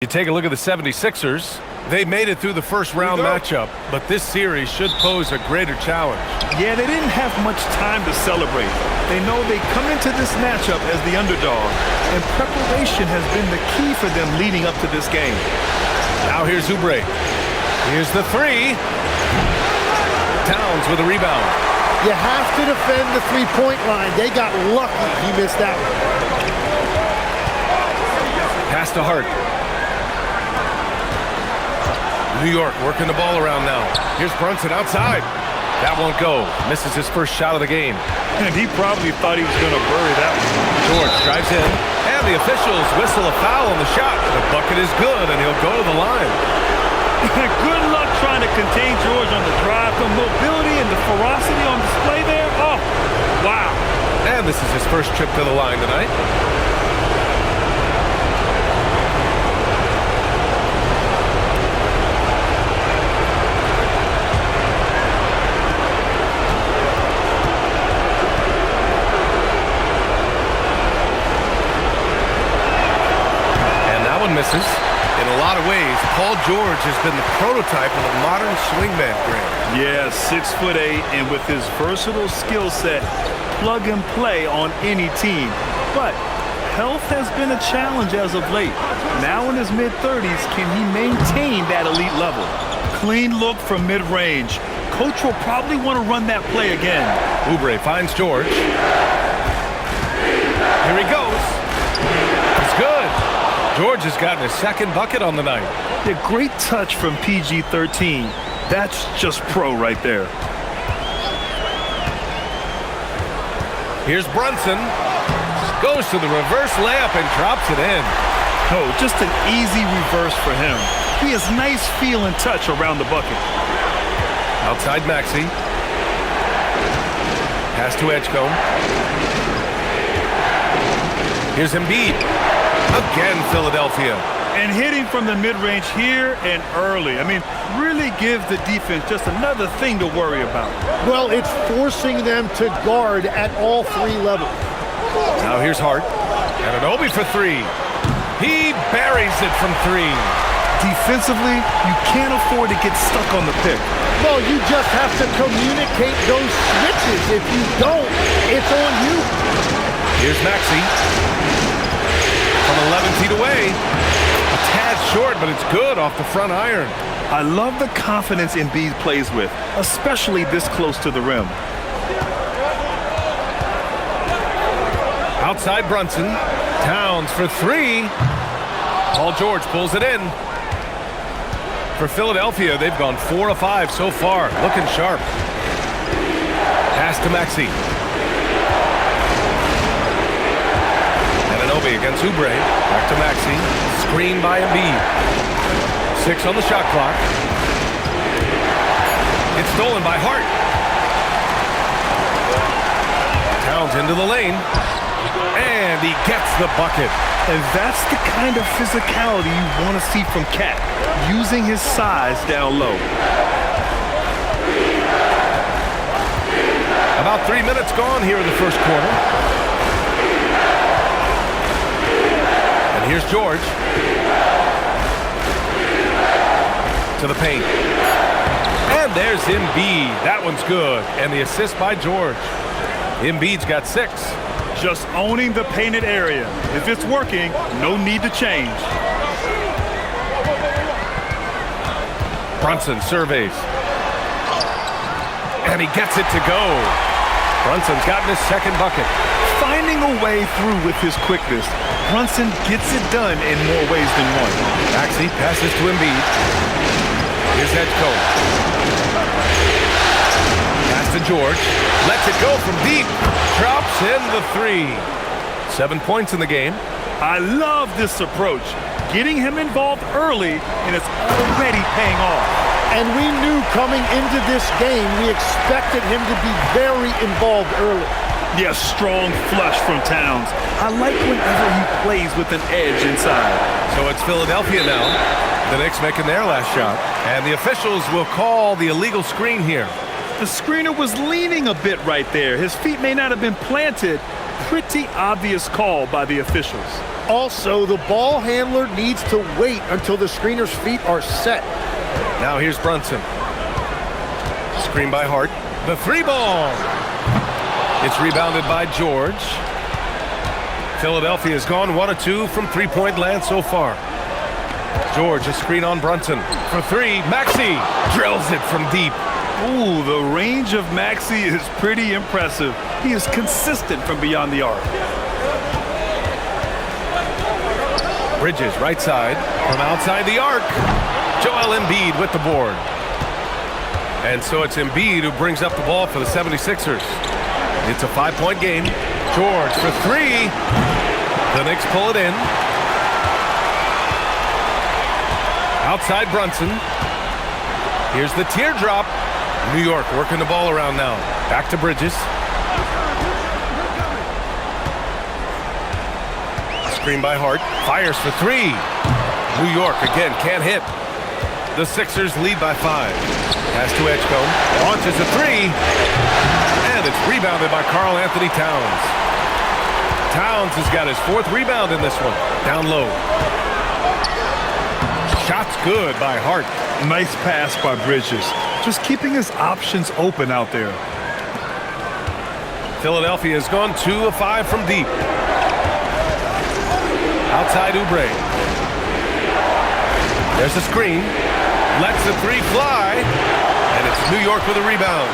take a look at the 76ers. They made it through the first round matchup, but this series should pose a greater challenge. Yeah, they didn't have much time to celebrate. They know they come into this matchup as the underdog, and preparation has been the key for them leading up to this game. Now here's Oubre. Here's the three. Towns with a rebound. You have to defend the three-point line. They got lucky he missed that one. Pass to Hart. New York working the ball around now. Here's Brunson outside. That won't go. Misses his first shot of the game. And he probably thought he was going to bury that one. George drives in, and the officials whistle a foul on the shot. The bucket is good, and he'll go to the line. Good luck trying to contain George on the drive. The mobility and the ferocity on display there. Oh, wow. And this is his first trip to the line tonight. Misses. In a lot of ways, Paul George has been the prototype of a modern swingman, Grant. Yeah, 6'8", and with his versatile skill set, plug and play on any team. But health has been a challenge as of late. Now in his mid-30s, can he maintain that elite level? Clean look from mid-range. Coach will probably want to run that play again. Oubre finds George. Here he goes. It's good. George has gotten his second bucket on the night. A great touch from PG-13. That's just pro right there. Here's Brunson. Goes to the reverse layup and drops it in. Oh, just an easy reverse for him. He has nice feel and touch around the bucket. Outside Maxey. Pass to Edgecombe. Here's Embiid. Again, Philadelphia. And hitting from the mid-range here and early. I mean, really give the defense just another thing to worry about. Well, it's forcing them to guard at all three levels. Now here's Hart. And Anunoby for three. He buries it from three. Defensively, you can't afford to get stuck on the pick. Well, you just have to communicate those switches. If you don't, it's on you. Here's Maxey. From 11 feet away. A tad short, but it's good off the front iron. I love the confidence Embiid plays with, especially this close to the rim. Outside Brunson. Towns for three. Paul George pulls it in. For Philadelphia, they've gone 4 of 5 so far. Looking sharp. Pass to Maxey. Anunoby against Oubre. Back to Maxey. Screen by Embiid. 6 on the shot clock. It's stolen by Hart. Towns into the lane. And he gets the bucket. And that's the kind of physicality you want to see from Cat, using his size down low. About 3 minutes gone here in the first quarter. And here's George. To the paint. And there's Embiid. That one's good. And the assist by George. Embiid's got 6. Just owning the painted area. If it's working, no need to change. Brunson surveys. And he gets it to go. Brunson's gotten his second bucket. Finding a way through with his quickness. Brunson gets it done in more ways than one. Maxey passes to Embiid. Here's Edgecombe. Pass to George. Lets it go from deep. Drops in the 3. 7 points in the game. I love this approach. Getting him involved early, and it's already paying off. And we knew coming into this game, we expected him to be very involved early. Yes, strong flush from Towns. I like whenever he plays with an edge inside. So it's Philadelphia now. The Knicks making their last shot. And the officials will call the illegal screen here. The screener was leaning a bit right there. His feet may not have been planted, pretty obvious call by the officials. Also, the ball handler needs to wait until the screener's feet are set. Now here's Brunson. Screen by Hart. The three ball. It's rebounded by George. Philadelphia has gone 1 of 2 from three-point land so far. George, a screen on Brunson. For three, Maxey drills it from deep. Ooh, the range of Maxey is pretty impressive. He is consistent from beyond the arc. Bridges, right side, from outside the arc. Joel Embiid with the board. And so it's Embiid who brings up the ball for the 76ers. It's a 5-point game. George for three. The Knicks pull it in. Outside Brunson. Here's the teardrop. New York working the ball around now. Back to Bridges. Screen by Hart. Fires for three. New York again can't hit. The Sixers lead by 5. Pass to Edgecombe. Launches a three. And it's rebounded by Karl Anthony Towns. Towns has got his 4th rebound in this one. Down low. Shot's good by Hart. Nice pass by Bridges. Just keeping his options open out there. Philadelphia has gone 2 of 5 from deep. Outside Oubre. There's a screen. Lets the three fly. And it's New York with a rebound.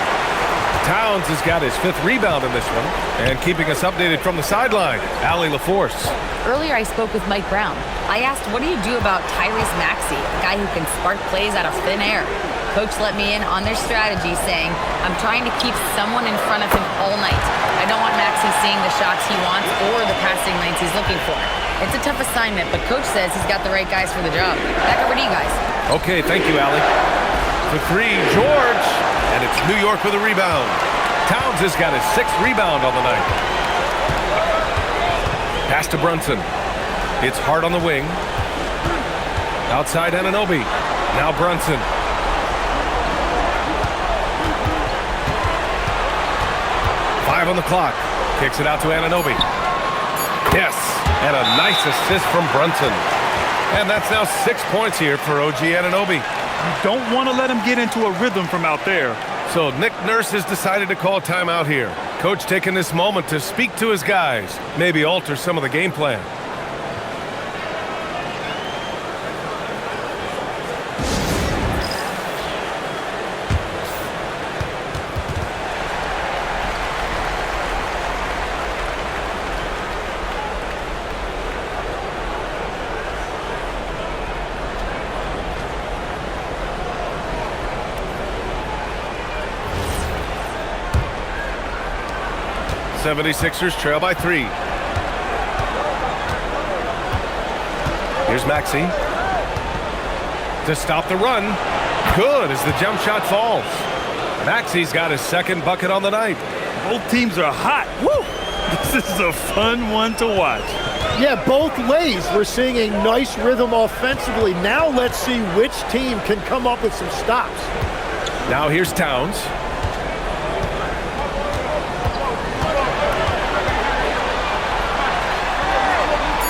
Towns has got his 5th rebound in this one. And keeping us updated from the sideline, Allie LaForce. Earlier, I spoke with Mike Brown. I asked, what do you do about Tyrese Maxey, a guy who can spark plays out of thin air? Coach let me in on their strategy, saying, I'm trying to keep someone in front of him all night. I don't want Maxey seeing the shots he wants or the passing lanes he's looking for. It's a tough assignment, but Coach says he's got the right guys for the job. Back over to you guys. Okay, thank you, Allie. For three, George. And it's New York with a rebound. Towns has got his 6th rebound on the night. Pass to Brunson. It's Hart on the wing. Outside Anunoby. Now Brunson. Five on the clock. Kicks it out to Anunoby. Yes, and a nice assist from Brunson. And that's now 6 points here for OG Anunoby. You don't want to let him get into a rhythm from out there. So Nick Nurse has decided to call timeout here. Coach taking this moment to speak to his guys, maybe alter some of the game plan. The 76ers trail by 3. Here's Maxey. To stop the run. Good as the jump shot falls. Maxey's got his 2nd bucket on the night. Both teams are hot. Woo! This is a fun one to watch. Yeah, both ways. We're seeing a nice rhythm offensively. Now let's see which team can come up with some stops. Now here's Towns.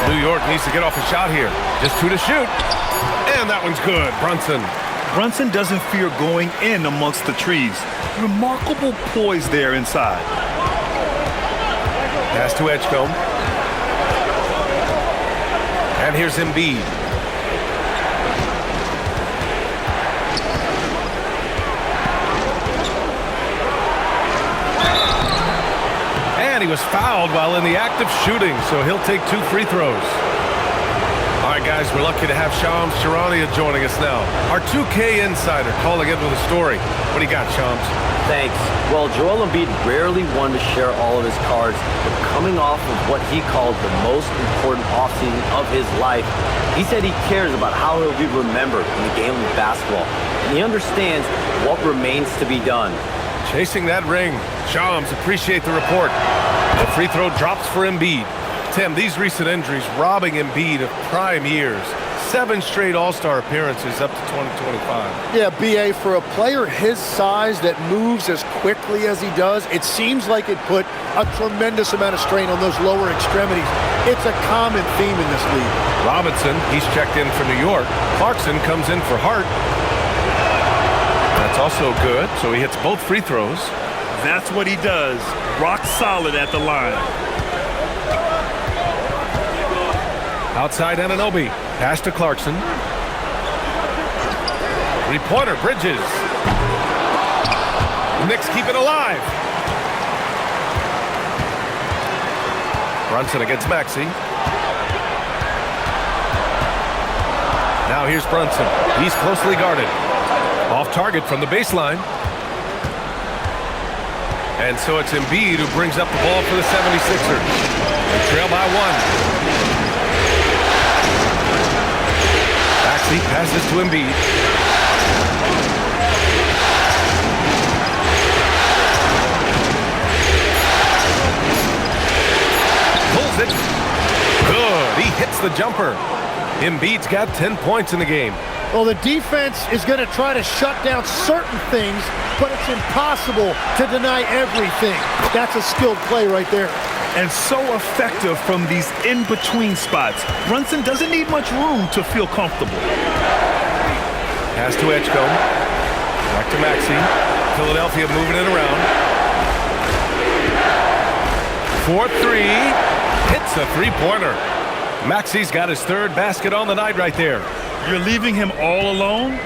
New York needs to get off a shot here. Just 2 to shoot. And that one's good. Brunson doesn't fear going in amongst the trees. Remarkable poise there inside. Pass to Edgecombe. And here's Embiid. And he was fouled while in the act of shooting, so he'll take 2 free throws. All right, guys, we're lucky to have Shams Charania joining us now. Our 2K insider calling in with a story. What do you got, Shams? Thanks. Well, Joel Embiid rarely wanted to share all of his cards, but coming off of what he called the most important offseason of his life, he said he cares about how he'll be remembered in the game of basketball, and he understands what remains to be done. Chasing that ring. Shams, appreciate the report. The free throw drops for Embiid. Tim, these recent injuries robbing Embiid of prime years. 7 straight All-Star appearances up to 2025. Yeah, B.A., for a player his size that moves as quickly as he does, it seems like it put a tremendous amount of strain on those lower extremities. It's a common theme in this league. Robinson, he's checked in for New York. Clarkson comes in for Hart. That's also good, so he hits both free throws. That's what he does. Rock solid at the line. Outside Anunoby. Pass to Clarkson. Three-pointer, Bridges. The Knicks keep it alive. Brunson against Maxey. Now here's Brunson. He's closely guarded. Off target from the baseline. And so it's Embiid who brings up the ball for the 76ers. They trail by 1. Maxey passes to Embiid. Pulls it. Good. He hits the jumper. Embiid's got 10 points in the game. Well, the defense is going to try to shut down certain things, but it's impossible to deny everything. That's a skilled play right there. And so effective from these in-between spots. Brunson doesn't need much room to feel comfortable. Pass to Edgecombe. Back to Maxey. Philadelphia moving it around. 4-3. Hits a three-pointer. Maxey's got his 3rd basket on the night right there. You're leaving him all alone?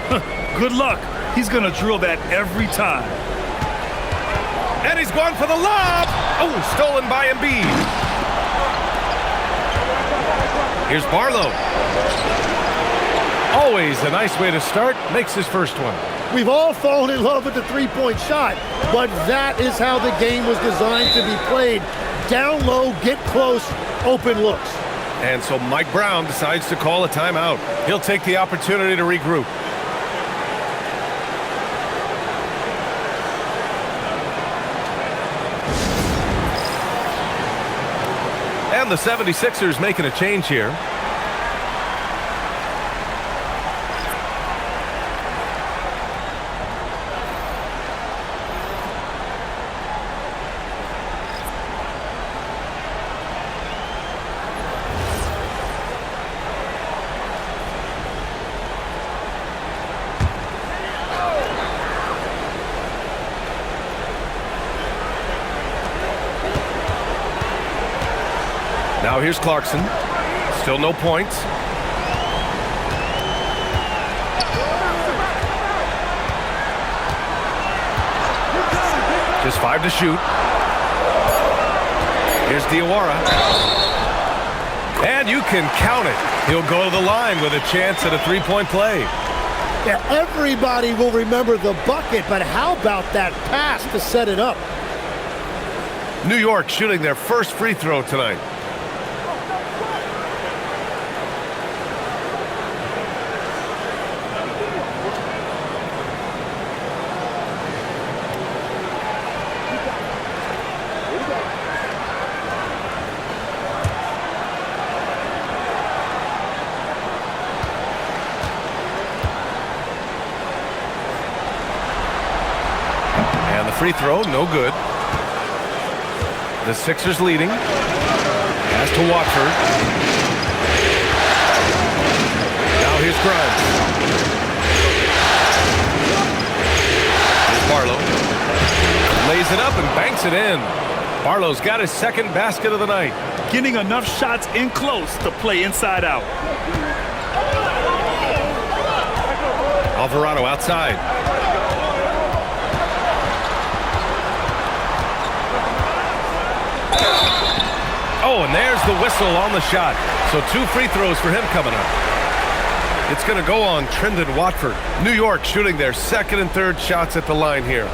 Good luck. He's going to drill that every time. And he's gone for the lob. Oh, stolen by Embiid. Here's Barlow. Always a nice way to start. Makes his first one. We've all fallen in love with the three-point shot, but that is how the game was designed to be played. Down low, get close, open looks. And so Mike Brown decides to call a timeout. He'll take the opportunity to regroup. And the 76ers making a change here. Now here's Clarkson. Still no points. Just 5 to shoot. Here's Diawara. And you can count it. He'll go to the line with a chance at a three-point play. Yeah, everybody will remember the bucket, but how about that pass to set it up? New York shooting their first free throw tonight. Free throw, no good. The Sixers leading. Pass to Watford. Now here's Grimes. Here's Barlow. Lays it up and banks it in. Barlow's got his 2nd basket of the night. Getting enough shots in close to play inside out. Alvarado outside. Oh, and there's the whistle on the shot. So 2 free throws for him coming up. It's going to go on Trendon Watford. New York shooting their 2nd and 3rd shots at the line here.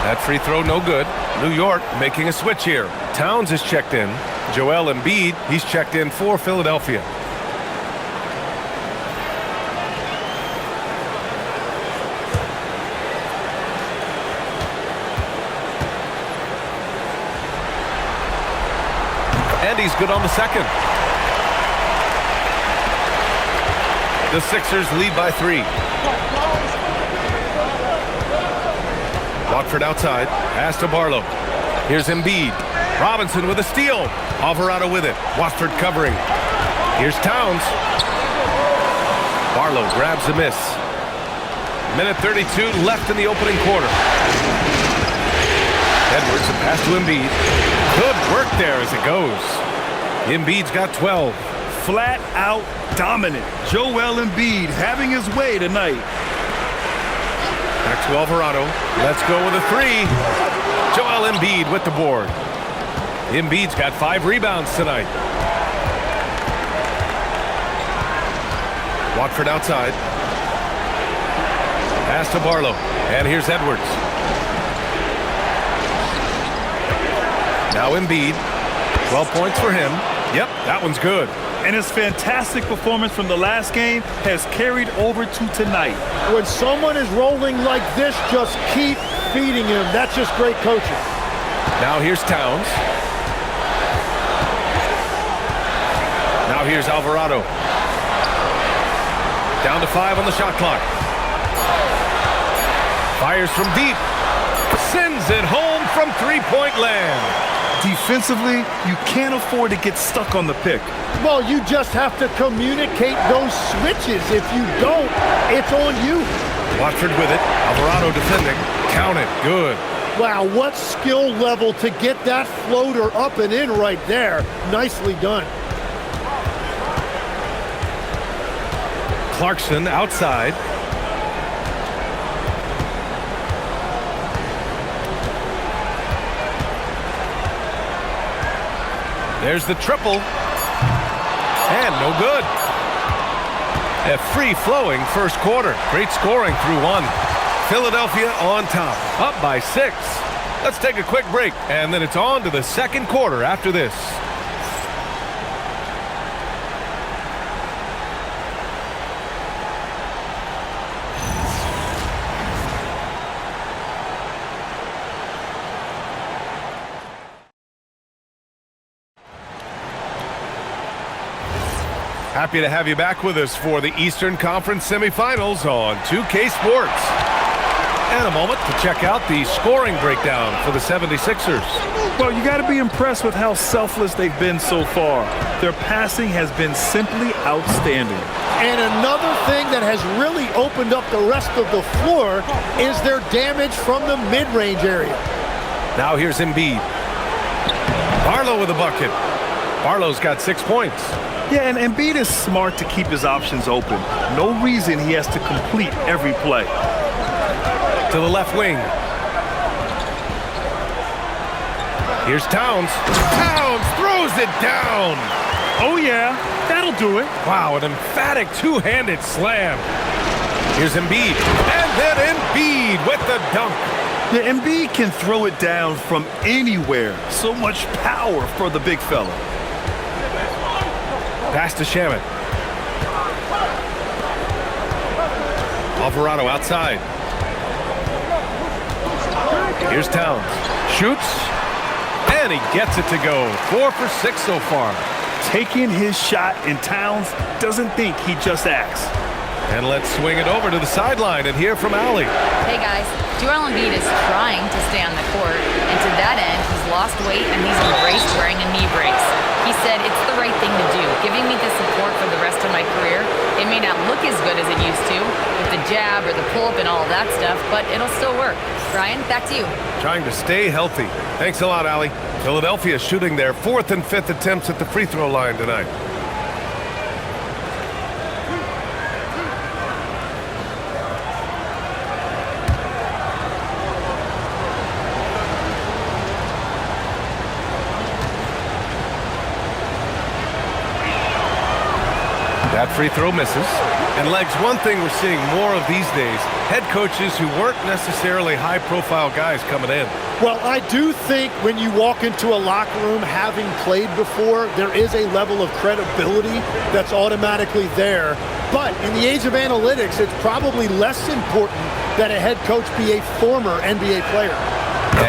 That free throw no good. New York making a switch here. Towns is checked in. Joel Embiid, he's checked in for Philadelphia. And he's good on the second. The Sixers lead by 3. Watford outside. Pass to Barlow. Here's Embiid. Robinson with a steal. Alvarado with it. Watford covering. Here's Towns. Barlow grabs a miss. Minute 32 left in the opening quarter. Edwards, a pass to Embiid. Good work there as it goes. Embiid's got 12. Flat out dominant. Joel Embiid having his way tonight. Back to Alvarado. Let's go with a 3. Joel Embiid with the board. Embiid's got 5 rebounds tonight. Watford outside. Pass to Barlow. And here's Edwards. Now Embiid. 12 points for him. Yep, that one's good. And his fantastic performance from the last game has carried over to tonight. When someone is rolling like this, just keep feeding him. That's just great coaching. Now here's Towns. Now here's Alvarado. Down to 5 on the shot clock. Fires from deep. Sends it home from three-point land. Defensively, you can't afford to get stuck on the pick. Well, you just have to communicate those switches. If you don't, it's on you. Watford with it. Alvarado defending. Count it. Good. Wow, what skill level to get that floater up and in right there. Nicely done. Clarkson outside. There's the triple. And no good. A free-flowing first quarter. Great scoring through 1. Philadelphia on top, up by 6. Let's take a quick break, and then it's on to the second quarter after this. Happy to have you back with us for the Eastern Conference semifinals on 2K Sports. And a moment to check out the scoring breakdown for the 76ers. Well, you got to be impressed with how selfless they've been so far. Their passing has been simply outstanding. And another thing that has really opened up the rest of the floor is their damage from the mid-range area. Now here's Embiid. Barlow with a bucket. Barlow's got 6 points. Yeah, and Embiid is smart to keep his options open. No reason he has to complete every play. To the left wing. Here's Towns. Towns throws it down. Oh, yeah, that'll do it. Wow, an emphatic two-handed slam. Here's Embiid. And then Embiid with the dunk. Yeah, Embiid can throw it down from anywhere. So much power for the big fella. Pass to Shamet. Alvarado outside. Here's Towns. Shoots. And he gets it to go. 4 for 6 so far. Taking his shot, and Towns doesn't think he just asked. And let's swing it over to the sideline and hear from Allie. Hey guys, Joel Embiid is trying to stay on the court, and to that end, he's lost weight and he's embraced wearing a knee brace. He said it's the right thing to do, giving me the support for the rest of my career. It may not look as good as it used to, with the jab or the pull-up and all that stuff, but it'll still work. Ryan, back to you. Trying to stay healthy. Thanks a lot, Allie. Philadelphia shooting their 4th and 5th attempts at the free throw line tonight. That free throw misses. And Legs, one thing we're seeing more of these days, head coaches who weren't necessarily high-profile guys coming in. Well, I do think when you walk into a locker room having played before, there is a level of credibility that's automatically there. But in the age of analytics, it's probably less important that a head coach be a former NBA player.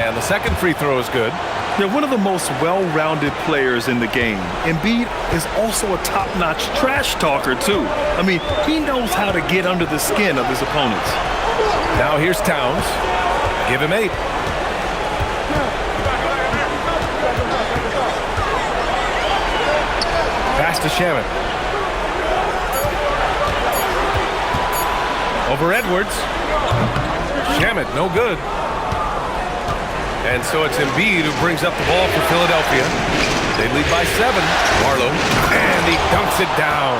And the second free throw is good. They're one of the most well-rounded players in the game. Embiid is also a top-notch trash talker, too. I mean, he knows how to get under the skin of his opponents. Now here's Towns. Give him 8. Pass to Shamet. Over Edwards. Shamet, no good. And so it's Embiid who brings up the ball for Philadelphia. They lead by 7. Barlow. And he dunks it down.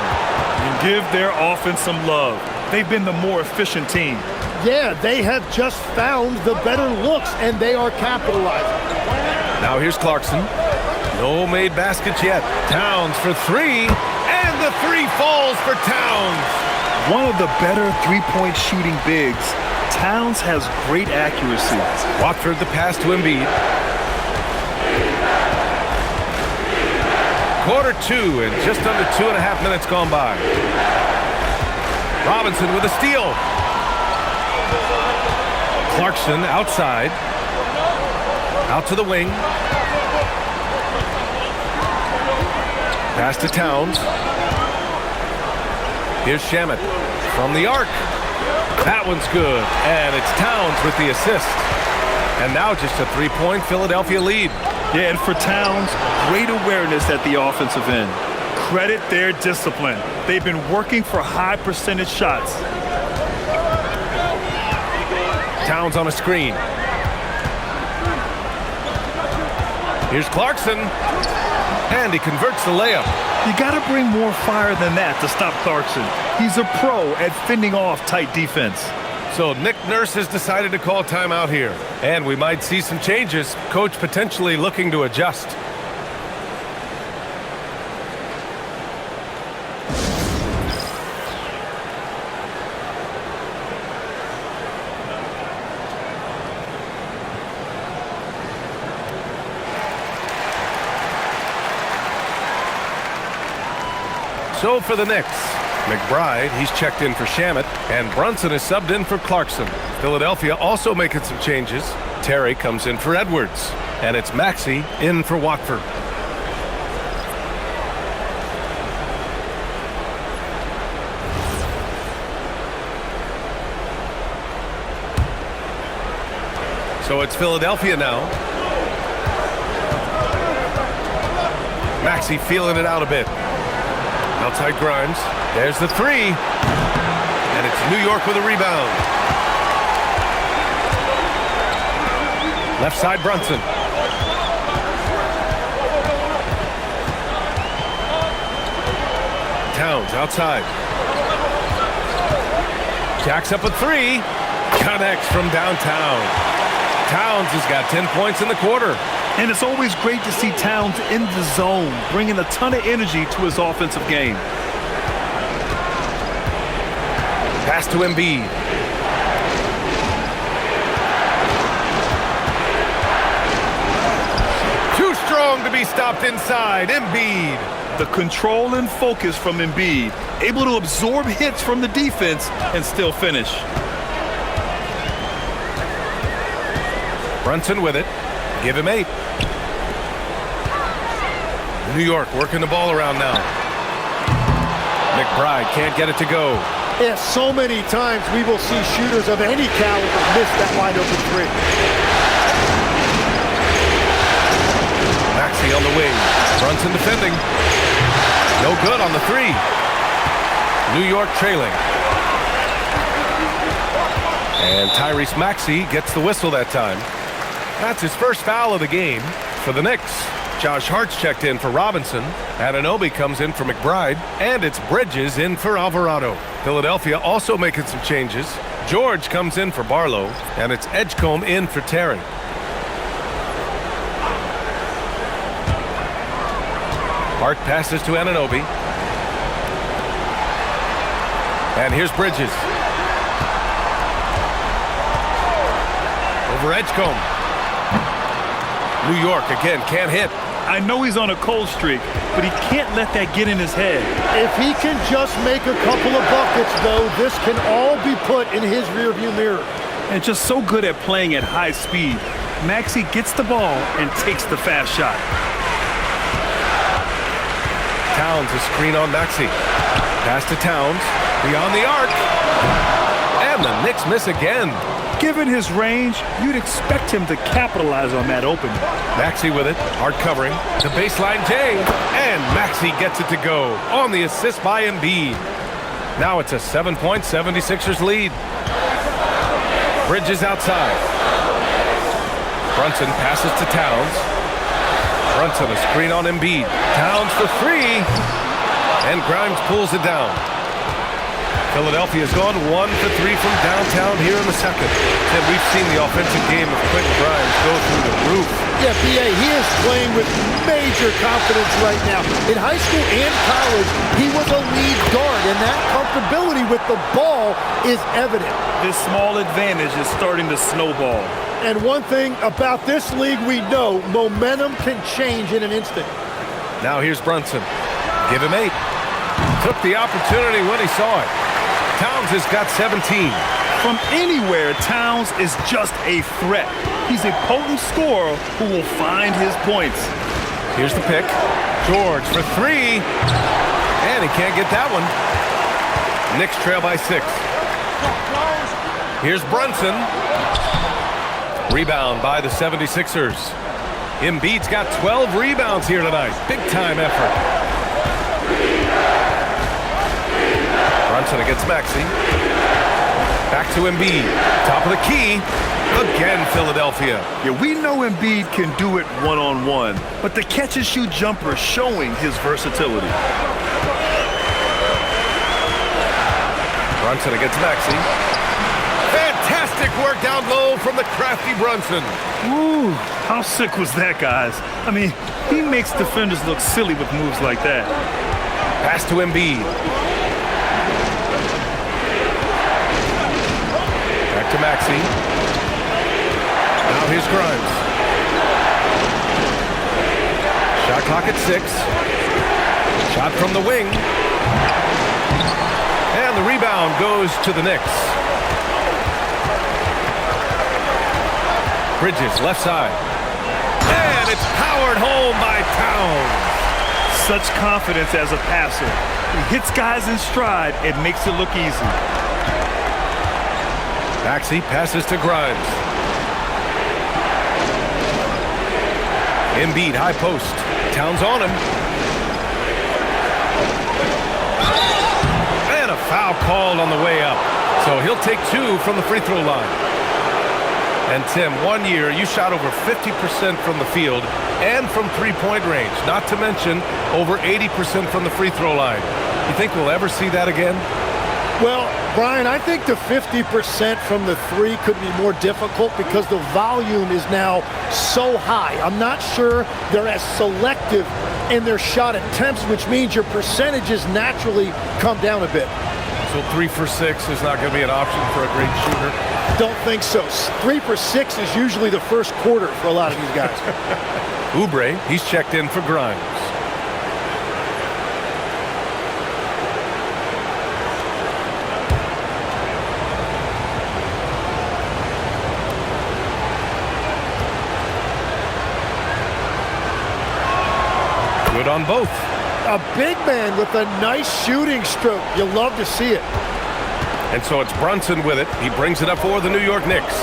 And give their offense some love. They've been the more efficient team. Yeah, they have just found the better looks, and they are capitalizing. Now here's Clarkson. No made baskets yet. Towns for 3. And the 3 falls for Towns. One of the better three-point shooting bigs. Towns has great accuracy. Watford the pass to Embiid. Quarter 2 and just under 2.5 minutes gone by. Robinson with a steal. Clarkson outside. Out to the wing. Pass to Towns. Here's Shamet from the arc. That one's good, and it's Towns with the assist. And now just a 3-point Philadelphia lead. Yeah, and for Towns, great awareness at the offensive end. Credit their discipline. They've been working for high percentage shots. Towns on a screen. Here's Clarkson, and he converts the layup. You got to bring more fire than that to stop Clarkson. He's a pro at fending off tight defense. So Nick Nurse has decided to call timeout here. And we might see some changes. Coach potentially looking to adjust. So for the Knicks, McBride, he's checked in for Shamet, and Brunson is subbed in for Clarkson. Philadelphia also making some changes. Terry comes in for Edwards, and it's Maxey in for Watford. So it's Philadelphia now. Maxey feeling it out a bit. Outside Grimes. There's the 3. And it's New York with a rebound. Left side Brunson. Towns outside. Jacks up a 3. Connects from downtown. Towns has got 10 points in the quarter. And it's always great to see Towns in the zone, bringing a ton of energy to his offensive game. Pass to Embiid. Too strong to be stopped inside. Embiid. The control and focus from Embiid, able to absorb hits from the defense and still finish. Brunson with it. Give him 8. New York working the ball around now. McBride can't get it to go. Yeah, so many times we will see shooters of any caliber miss that wide open 3. Maxey on the wing. Brunson defending. No good on the 3. New York trailing. And Tyrese Maxey gets the whistle that time. That's his first foul of the game for the Knicks. Josh Hart's checked in for Robinson. Anunoby comes in for McBride. And it's Bridges in for Alvarado. Philadelphia also making some changes. George comes in for Barlow. And it's Edgecombe in for Terry. Hart passes to Anunoby. And here's Bridges. Over Edgecombe. New York again can't hit. I know he's on a cold streak, but he can't let that get in his head. If he can just make a couple of buckets, though, this can all be put in his rearview mirror. And just so good at playing at high speed. Maxey gets the ball and takes the fast shot. Towns a screen on Maxey. Pass to Towns. Beyond the arc. And the Knicks miss again. Given his range, you'd expect him to capitalize on that opening. Maxey with it. Hard covering. To baseline J. And Maxey gets it to go on the assist by Embiid. Now it's a 7-point 76ers lead. Bridges outside. Brunson passes to Towns. Brunson a screen on Embiid. Towns for three. And Grimes pulls it down. Philadelphia's gone 1 for 3 from downtown here in the second. And we've seen the offensive game of Quentin Grimes go through the roof. Yeah, B.A., he is playing with major confidence right now. In high school and college, he was a lead guard, and that comfortability with the ball is evident. This small advantage is starting to snowball. And one thing about this league we know, momentum can change in an instant. Now here's Brunson. Give him 8. Took the opportunity when he saw it. Towns has got 17. From anywhere, Towns is just a threat. He's a potent scorer who will find his points. Here's the pick. George for 3. And he can't get that one. Knicks trail by 6. Here's Brunson. Rebound by the 76ers. Embiid's got 12 rebounds here tonight. Big time effort. Brunson against Maxey. Back to Embiid. Top of the key. Again, Philadelphia. Yeah, we know Embiid can do it one-on-one, but the catch-and-shoot jumper is showing his versatility. Brunson against Maxey. Fantastic work down low from the crafty Brunson. Ooh, how sick was that, guys? I mean, he makes defenders look silly with moves like that. Pass to Embiid. Back to Maxey. Now here's Grimes. Shot clock at 6. Shot from the wing. And the rebound goes to the Knicks. Bridges, left side. And it's powered home by Towns. Such confidence as a passer. He hits guys in stride and makes it look easy. Maxey passes to Grimes. Embiid, high post. Towns on him. And a foul called on the way up. So he'll take 2 from the free throw line. And Tim, 1 year, you shot over 50% from the field and from three-point range. Not to mention over 80% from the free throw line. You think we'll ever see that again? Well, Brian, I think the 50% from the 3 could be more difficult because the volume is now so high. I'm not sure they're as selective in their shot attempts, which means your percentages naturally come down a bit. So 3 for 6 is not going to be an option for a great shooter? Don't think so. 3 for 6 is usually the first quarter for a lot of these guys. Oubre, he's checked in for Grimes. Good on both. A big man with a nice shooting stroke. You love to see it. And so it's Brunson with it. He brings it up for the New York Knicks.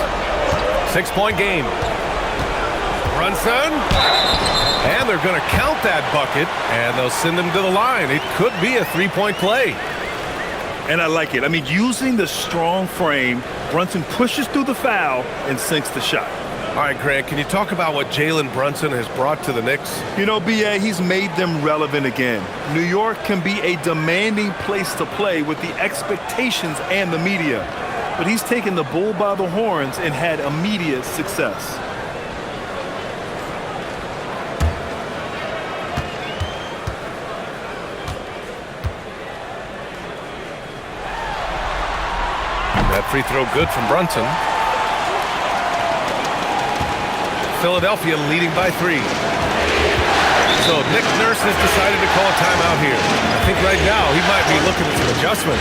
6-point game. Brunson. And they're going to count that bucket, and they'll send him to the line. It could be a 3-point play. And I like it. I mean, using the strong frame, Brunson pushes through the foul and sinks the shot. All right, Grant, can you talk about what Jalen Brunson has brought to the Knicks? You know, B.A., he's made them relevant again. New York can be a demanding place to play with the expectations and the media. But he's taken the bull by the horns and had immediate success. That free throw good from Brunson. Philadelphia leading by 3. So Nick Nurse has decided to call a timeout here. I think right now he might be looking at some adjustments.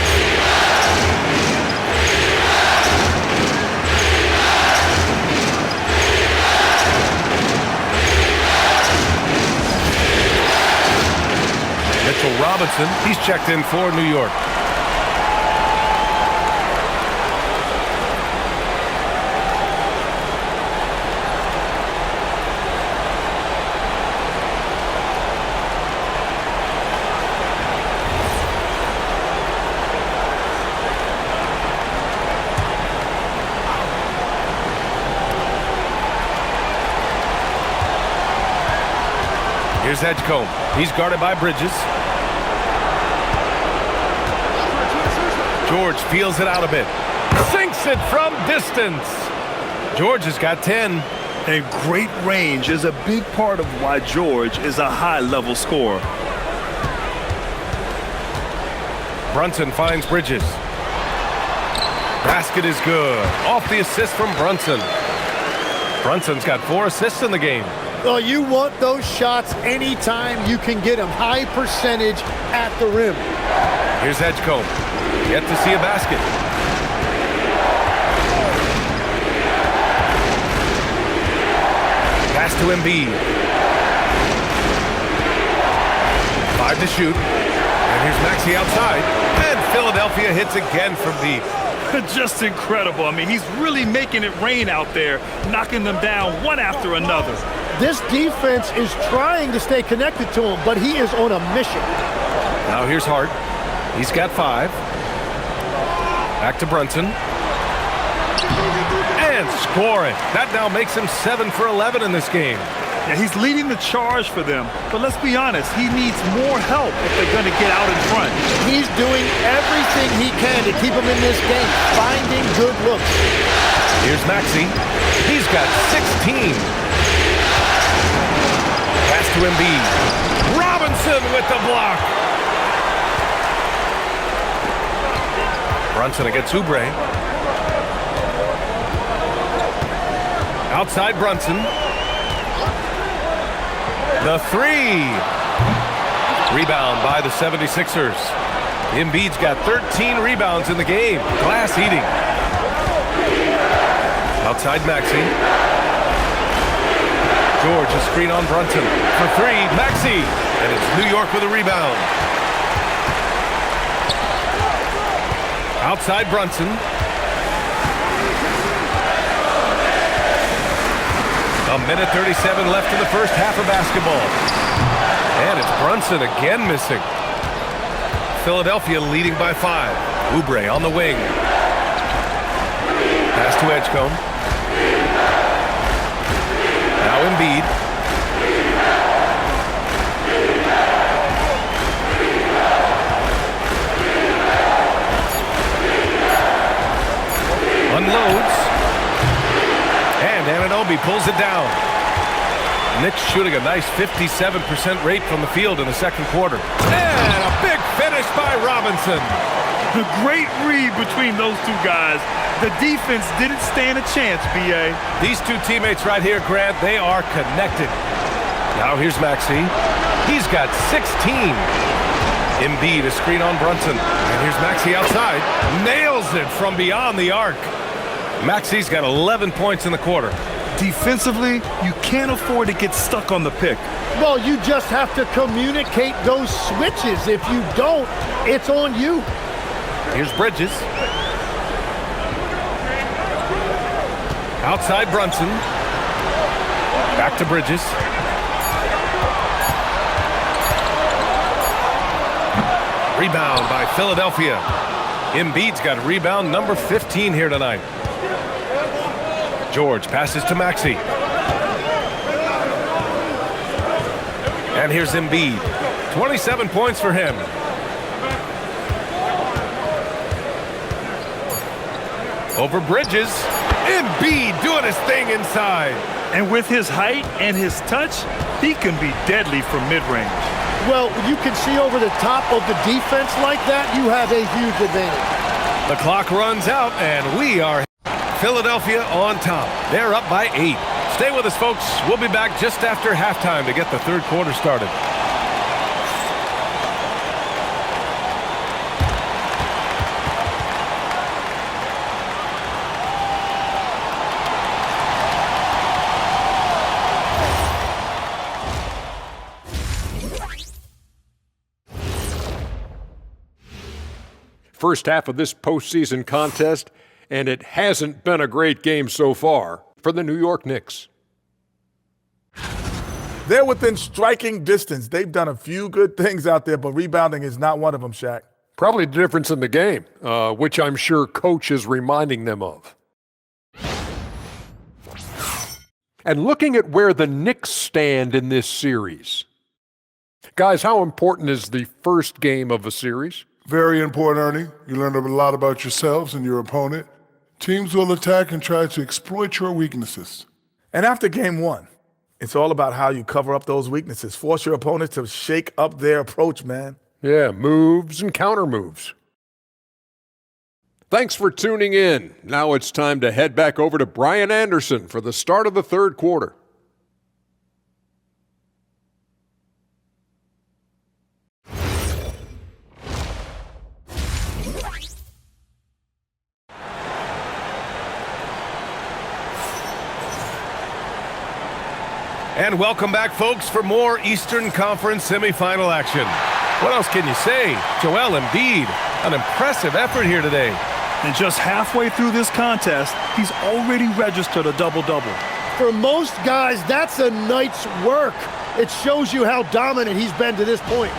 Brunson. He's checked in for New York. Here's Edgecombe. He's guarded by Bridges. George feels it out a bit. Sinks it from distance. George has got 10. And great range is a big part of why George is a high-level scorer. Brunson finds Bridges. Basket is good. Off the assist from Brunson. Brunson's got 4 assists in the game. Well, you want those shots anytime you can get them. High percentage at the rim. Here's Edgecombe. Yet to see a basket. Pass to Embiid. 5 to shoot. And here's Maxey outside. And Philadelphia hits again from deep. Just incredible. I mean, he's really making it rain out there, knocking them down one after another. This defense is trying to stay connected to him, but he is on a mission. Now here's Hart. He's got 5. Back to Brunson. And scoring. That now makes him 7 for 11 in this game. Yeah, he's leading the charge for them. But let's be honest, he needs more help if they're going to get out in front. He's doing everything he can to keep him in this game, finding good looks. Here's Maxey. He's got 16. Pass to Embiid. Robinson with the block. Brunson against Oubre. Outside Brunson. The 3. Rebound by the 76ers. Embiid's got 13 rebounds in the game. Glass eating. Outside Maxey. George, a screen on Brunson. For 3, Maxey. And it's New York with a rebound. Outside Brunson. A minute 37 left in the first half of basketball. And it's Brunson again missing. Philadelphia leading by 5. Oubre on the wing. Pass to Edgecombe. Now Embiid. Unloads. And Anunoby pulls it down. Knicks shooting a nice 57% rate from the field in the second quarter. And a big finish by Robinson. A great read between those two guys. The defense didn't stand a chance, B.A. These two teammates right here, Grant, they are connected. Now here's Maxey. He's got 16. Embiid, a screen on Brunson. And here's Maxey outside. Nails it from beyond the arc. Maxey's got 11 points in the quarter. Defensively, you can't afford to get stuck on the pick. Well, you just have to communicate those switches. If you don't, it's on you. Here's Bridges. Outside Brunson. Back to Bridges. Rebound by Philadelphia. Embiid's got rebound number 15 here tonight. George passes to Maxey. And here's Embiid. 27 points for him. Over Bridges. Embiid doing his thing inside. And with his height and his touch, he can be deadly from mid-range. Well, you can see over the top of the defense like that, you have a huge advantage. The clock runs out, and we are Philadelphia on top. They're up by 8. Stay with us, folks. We'll be back just after halftime to get the third quarter started. first half of this postseason contest, and it hasn't been a great game so far for the New York Knicks. They're within striking distance. They've done a few good things out there, but rebounding is not one of them, Shaq. Probably the difference in the game, which I'm sure Coach is reminding them of. And looking at where the Knicks stand in this series. Guys, how important is the first game of a series? Very important, Ernie. You learn a lot about yourselves and your opponent. Teams will attack and try to exploit your weaknesses. And after game one, it's all about how you cover up those weaknesses. Force your opponent to shake up their approach, man. Yeah, moves and counter moves. Thanks for tuning in. Now it's time to head back over to Brian Anderson for the start of the third quarter. And welcome back, folks, for more Eastern Conference semifinal action. What else can you say? Joel Embiid, an impressive effort here today. And just halfway through this contest, he's already registered a double-double. For most guys, that's a night's work. It shows you how dominant he's been to this point.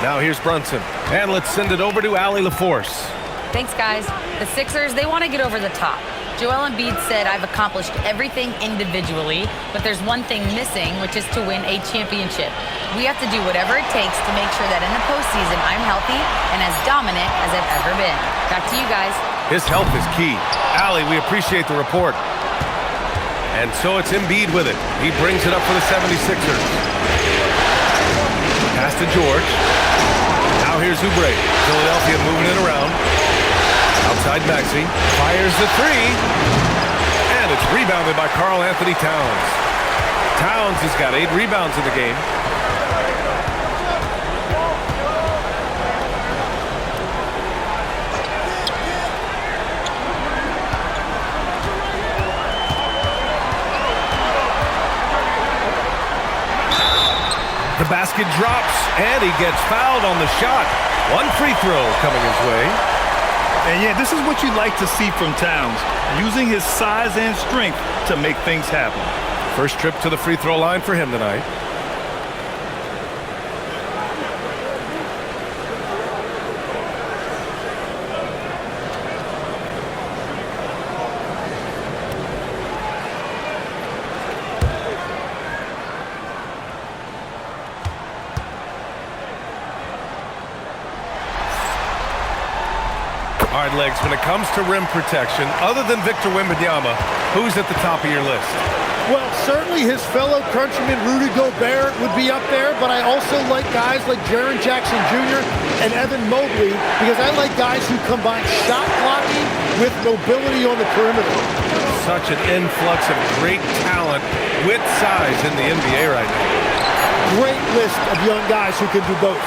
Now here's Brunson. And let's send it over to Allie LaForce. Thanks, guys. The Sixers, they want to get over the top. Joel Embiid said, I've accomplished everything individually, but there's one thing missing, which is to win a championship. We have to do whatever it takes to make sure that in the postseason I'm healthy and as dominant as I've ever been. Back to you guys. His health is key. Allie, we appreciate the report. And so it's Embiid with it. He brings it up for the 76ers. Pass to George. Now here's Oubre. Philadelphia moving it around. Outside Maxey. Fires the three. And it's rebounded by Karl Anthony Towns. Towns has got 8 rebounds in the game. The basket drops, and he gets fouled on the shot. One free throw coming his way. And yeah, this is what you like to see from Towns, using his size and strength to make things happen. First trip to the free throw line for him tonight. All right, Legs, when it comes to rim protection, other than Victor Wembanyama, who's at the top of your list? Well, certainly his fellow countryman Rudy Gobert would be up there, but I also like guys like Jaren Jackson Jr. and Evan Mobley because I like guys who combine shot blocking with mobility on the perimeter. Such an influx of great talent with size in the NBA right now. Great list of young guys who can do both.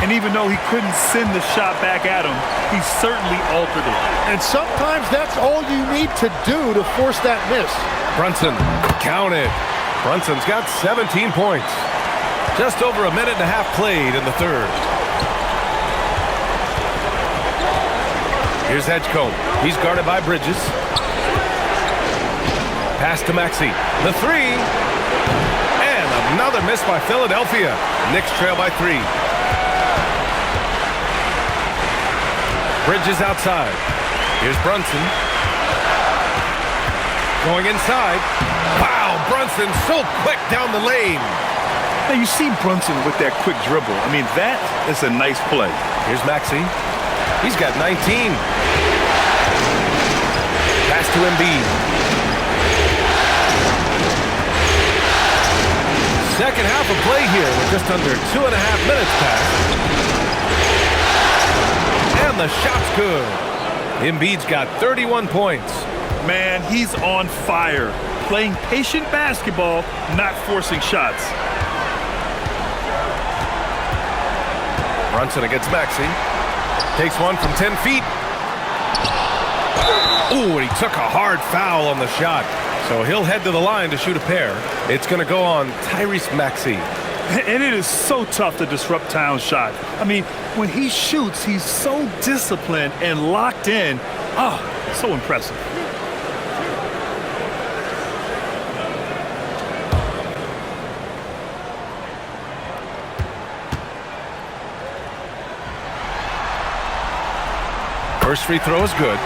And even though he couldn't send the shot back at him, he certainly altered it. And sometimes that's all you need to do to force that miss. Brunson, counted. Brunson's got 17 points. Just over a minute and a half played in the third. Here's Edgecombe. He's guarded by Bridges. Pass to Maxey. The three. And another miss by Philadelphia. Knicks trail by 3. Bridges outside. Here's Brunson. Going inside. Wow, Brunson so quick down the lane. Now you see Brunson with that quick dribble. I mean, that is a nice play. Here's Maxey. He's got 19. Pass to Embiid. Second half of play here with just under 2.5 minutes passed. And the shot's good. Embiid's got 31 points. Man, he's on fire. Playing patient basketball, not forcing shots. Brunson against Maxey. Takes one from 10 feet. Ooh, and he took a hard foul on the shot. So he'll head to the line to shoot a pair. It's going to go on Tyrese Maxey. And it is so tough to disrupt Towns' shot. I mean, when he shoots, he's so disciplined and locked in. Oh, so impressive. First free throw is good.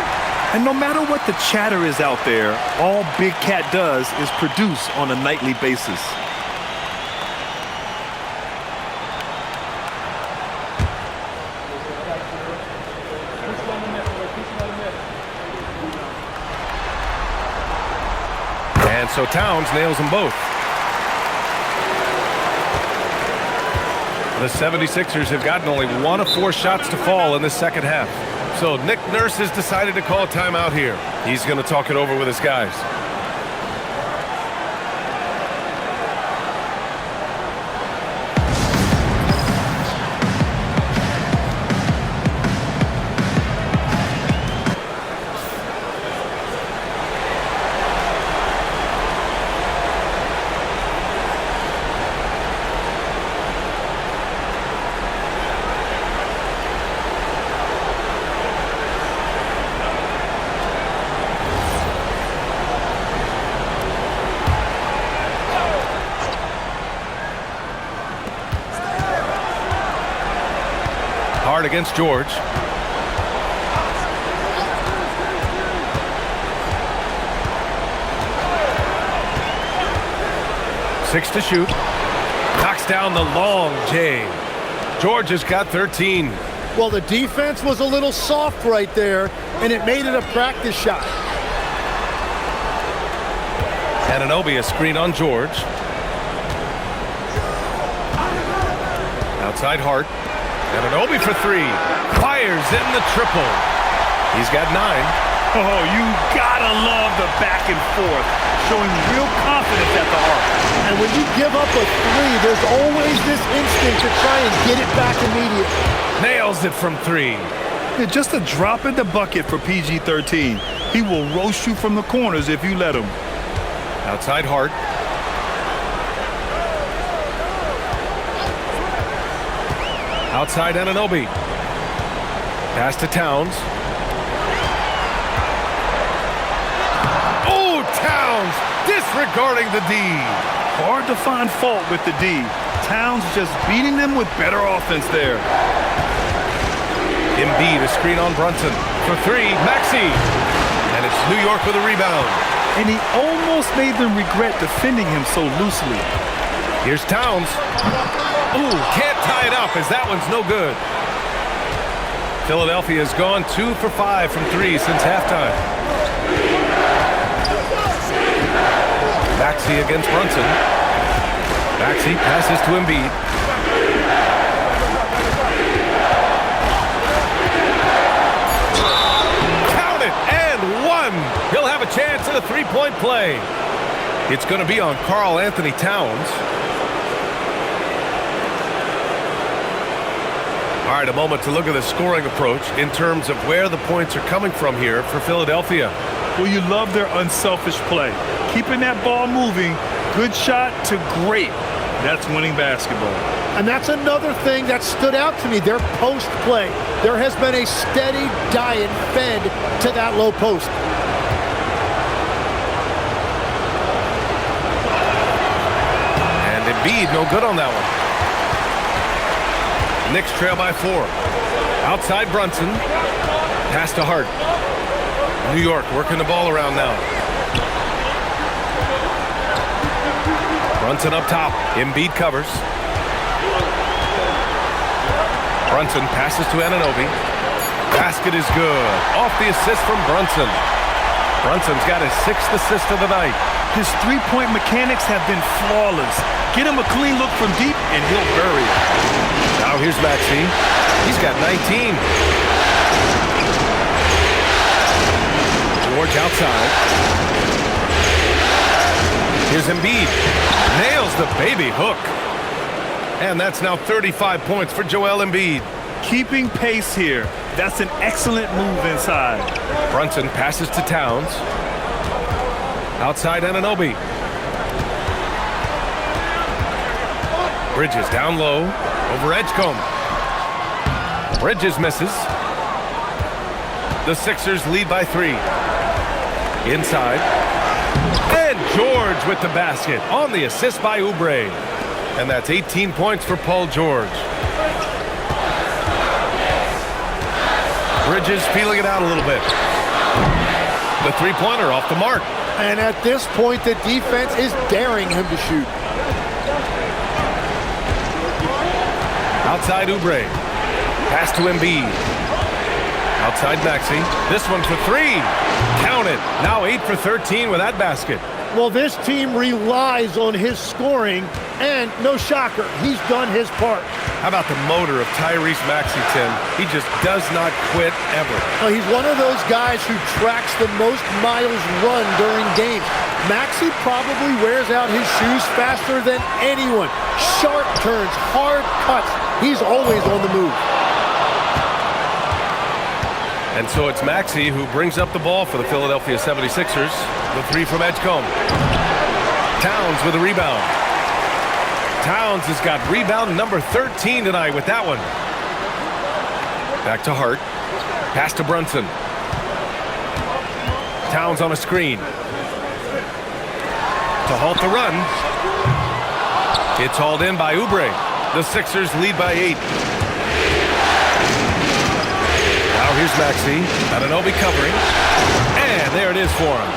And no matter what the chatter is out there, all Big Cat does is produce on a nightly basis. And so Towns nails them both. The 76ers have gotten only 1 of 4 shots to fall in the second half. So Nick Nurse has decided to call a timeout here. He's going to talk it over with his guys. Hard against George. Six to shoot. Knocks down the long J. George has got 13. Well, the defense was a little soft right there, and it made it a practice shot. Anunoby a screen on George. Outside Hart. Anunoby for 3. Fires in the triple. He's got 9. Oh, you gotta love the back and forth, showing real confidence at the arc. And when you give up a 3, there's always this instinct to try and get it back immediately. Nails it from 3. Yeah, just a drop in the bucket for PG-13. He will roast you from the corners if you let him. Outside Hart. Outside Anunoby. Pass to Towns. Oh, Towns disregarding the D. Hard to find fault with the D. Towns just beating them with better offense there. Embiid a screen on Brunson. For 3, Maxey. And it's New York with a rebound. And he almost made them regret defending him so loosely. Here's Towns. Ooh, can't tie it up as that one's no good. Philadelphia has gone 2 for 5 from 3 since halftime. Maxey against Brunson. Maxey passes to Embiid. Count it, and 1. He'll have a chance at a 3-point play. It's going to be on Karl Anthony Towns. All right, a moment to look at the scoring approach in terms of where the points are coming from here for Philadelphia. Well, you love their unselfish play. Keeping that ball moving, good shot to great. That's winning basketball. And that's another thing that stood out to me, their post play. There has been a steady diet fed to that low post. And Embiid no good on that one. Knicks trail by 4. Outside Brunson. Pass to Hart. New York working the ball around now. Brunson up top. Embiid covers. Brunson passes to Anunoby. Basket is good. Off the assist from Brunson. Brunson's got his 6th assist of the night. His three-point mechanics have been flawless. Get him a clean look from deep, and he'll bury it. Now here's Maxey. He's got 19. George outside. Here's Embiid. Nails the baby hook. And that's now 35 points for Joel Embiid. Keeping pace here. That's an excellent move inside. Brunson passes to Towns. Outside Anunoby. Bridges down low. Over Edgecombe. Bridges misses. The Sixers lead by 3. Inside. And George with the basket on the assist by Oubre. And that's 18 points for Paul George. Bridges feeling it out a little bit. The three-pointer off the mark. And at this point, the defense is daring him to shoot. Outside Oubre. Pass to Embiid. Outside Maxey. This one for 3. Count it. Now 8 for 13 with that basket. Well, this team relies on his scoring, and no shocker, he's done his part. How about the motor of Tyrese Maxey, Tim? He just does not quit ever. He's one of those guys who tracks the most miles run during games. Maxey probably wears out his shoes faster than anyone. Sharp turns, hard cuts. He's always on the move. And so it's Maxey who brings up the ball for the Philadelphia 76ers. The 3 from Edgecombe. Towns with a rebound. Towns has got rebound number 13 tonight with that one. Back to Hart. Pass to Brunson. Towns on a screen. To halt the run. It's hauled in by Oubre. The Sixers lead by 8. Now here's Maxey. Anunoby covering. And there it is for him.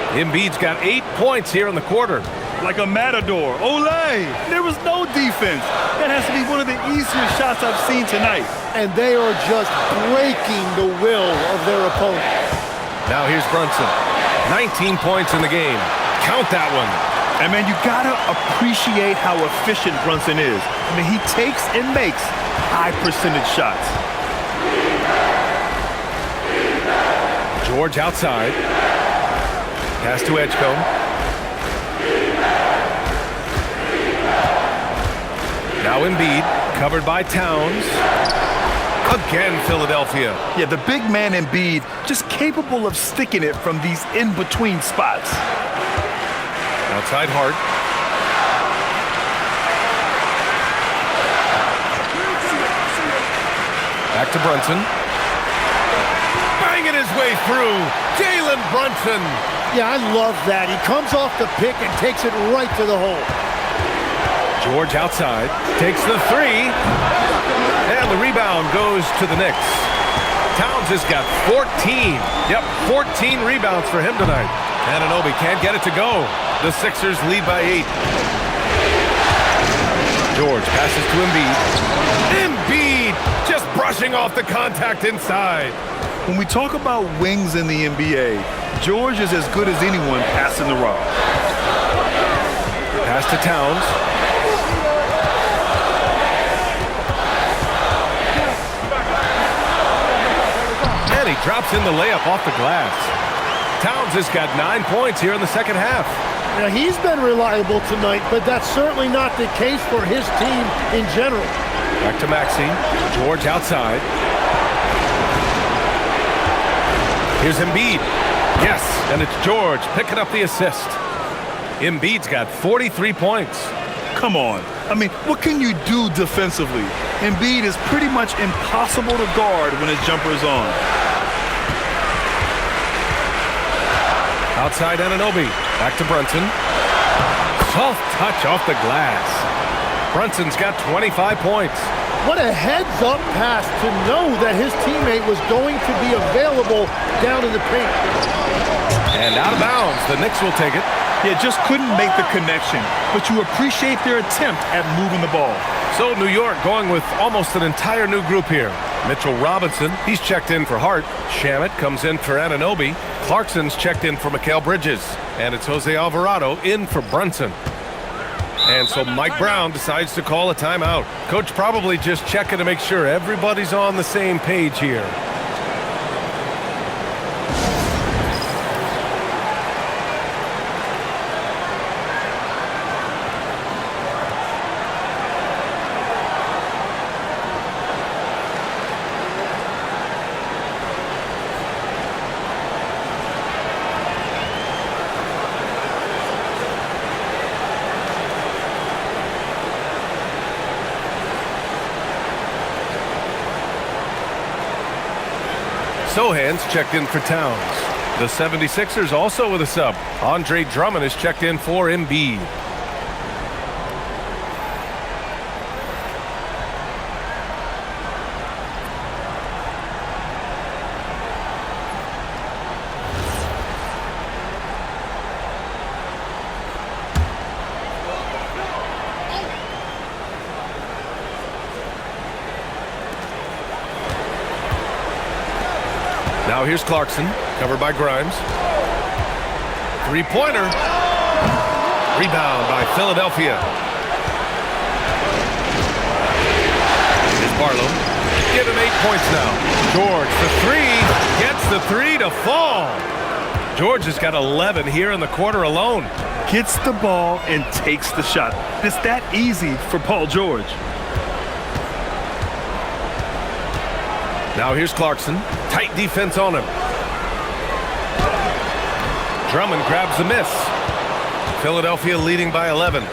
Embiid's got 8 points here in the quarter. Like a matador. Olay! There was no defense. That has to be one of the easier shots I've seen tonight. And they are just breaking the will of their opponent. Now here's Brunson. 19 points in the game. Count that one. And man, you gotta appreciate how efficient Brunson is. I mean, he takes and makes high percentage shots. George outside. Pass to Edgecombe. Now Embiid, covered by Towns. Again, Philadelphia. Yeah, the big man Embiid just capable of sticking it from these in-between spots. Outside Hart. Back to Brunson. Banging his way through. Jalen Brunson. Yeah, I love that. He comes off the pick and takes it right to the hole. George outside. Takes the 3. And the rebound goes to the Knicks. Towns has got 14. Yep, 14 rebounds for him tonight. Anunoby can't get it to go. The Sixers lead by 8. George passes to Embiid. Embiid just brushing off the contact inside. When we talk about wings in the NBA, George is as good as anyone passing the rock. Pass to Towns. And he drops in the layup off the glass. Towns has got 9 points here in the second half. Now, he's been reliable tonight, but that's certainly not the case for his team in general. Back to Maxey. George outside. Here's Embiid. Yes, and it's George picking up the assist. Embiid's got 43 points. Come on. I mean, what can you do defensively? Embiid is pretty much impossible to guard when his jumper is on. Outside Anunoby. Back to Brunson. Soft touch off the glass. Brunson's got 25 points. What a heads-up pass to know that his teammate was going to be available down in the paint. And out of bounds. The Knicks will take it. Yeah, just couldn't make the connection. But you appreciate their attempt at moving the ball. So New York going with almost an entire new group here. Mitchell Robinson, he's checked in for Hart. Shamet comes in for Anunoby. Clarkson's checked in for Mikal Bridges. And it's Jose Alvarado in for Brunson. And so Mike Brown decides to call a timeout. Coach probably just checking to make sure everybody's on the same page here. Sohan's checked in for Towns. The 76ers also with a sub. Andre Drummond is checked in for Embiid. Now here's Clarkson, covered by Grimes. Three-pointer. Rebound by Philadelphia. Here's Barlow. Give him 8 points now. George for three. Gets the three to fall. George has got 11 here in the quarter alone. Gets the ball and takes the shot. It's that easy for Paul George. Now here's Clarkson. Tight defense on him. Drummond grabs the miss. Philadelphia leading by 11.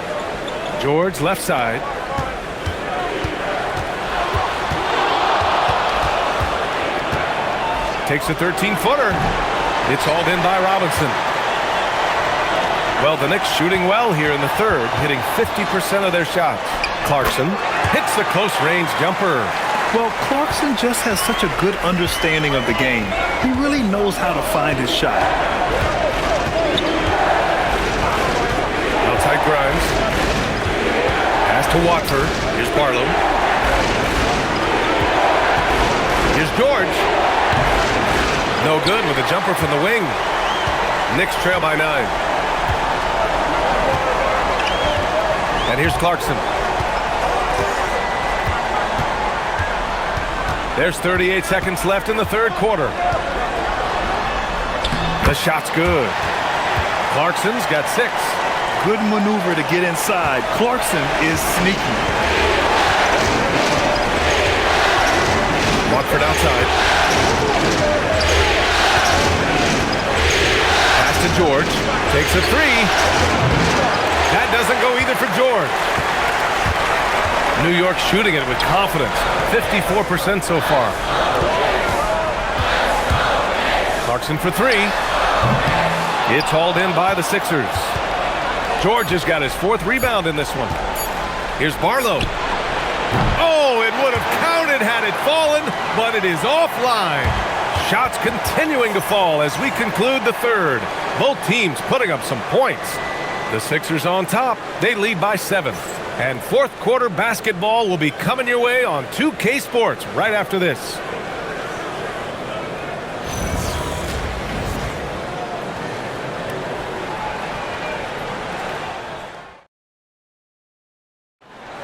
George left side. Takes a 13-footer. It's hauled in by Robinson. Well, the Knicks shooting well here in the third, hitting 50% of their shots. Clarkson hits the close-range jumper. Well, Clarkson just has such a good understanding of the game. He really knows how to find his shot. Outside Grimes. Pass to Watford. Here's Barlow. Here's George. No good with a jumper from the wing. Knicks trail by 9. And here's Clarkson. There's 38 seconds left in the third quarter. The shot's good. Clarkson's got 6. Good maneuver to get inside. Clarkson is sneaky. Watford outside. Pass to George. Takes a 3. That doesn't go either for George. New York shooting it with confidence. 54% so far. Clarkson for 3. It's hauled in by the Sixers. George has got his 4th rebound in this one. Here's Barlow. Oh, it would have counted had it fallen, but it is offline. Shots continuing to fall as we conclude the third. Both teams putting up some points. The Sixers on top. They lead by 7. And fourth quarter basketball will be coming your way on 2K Sports right after this.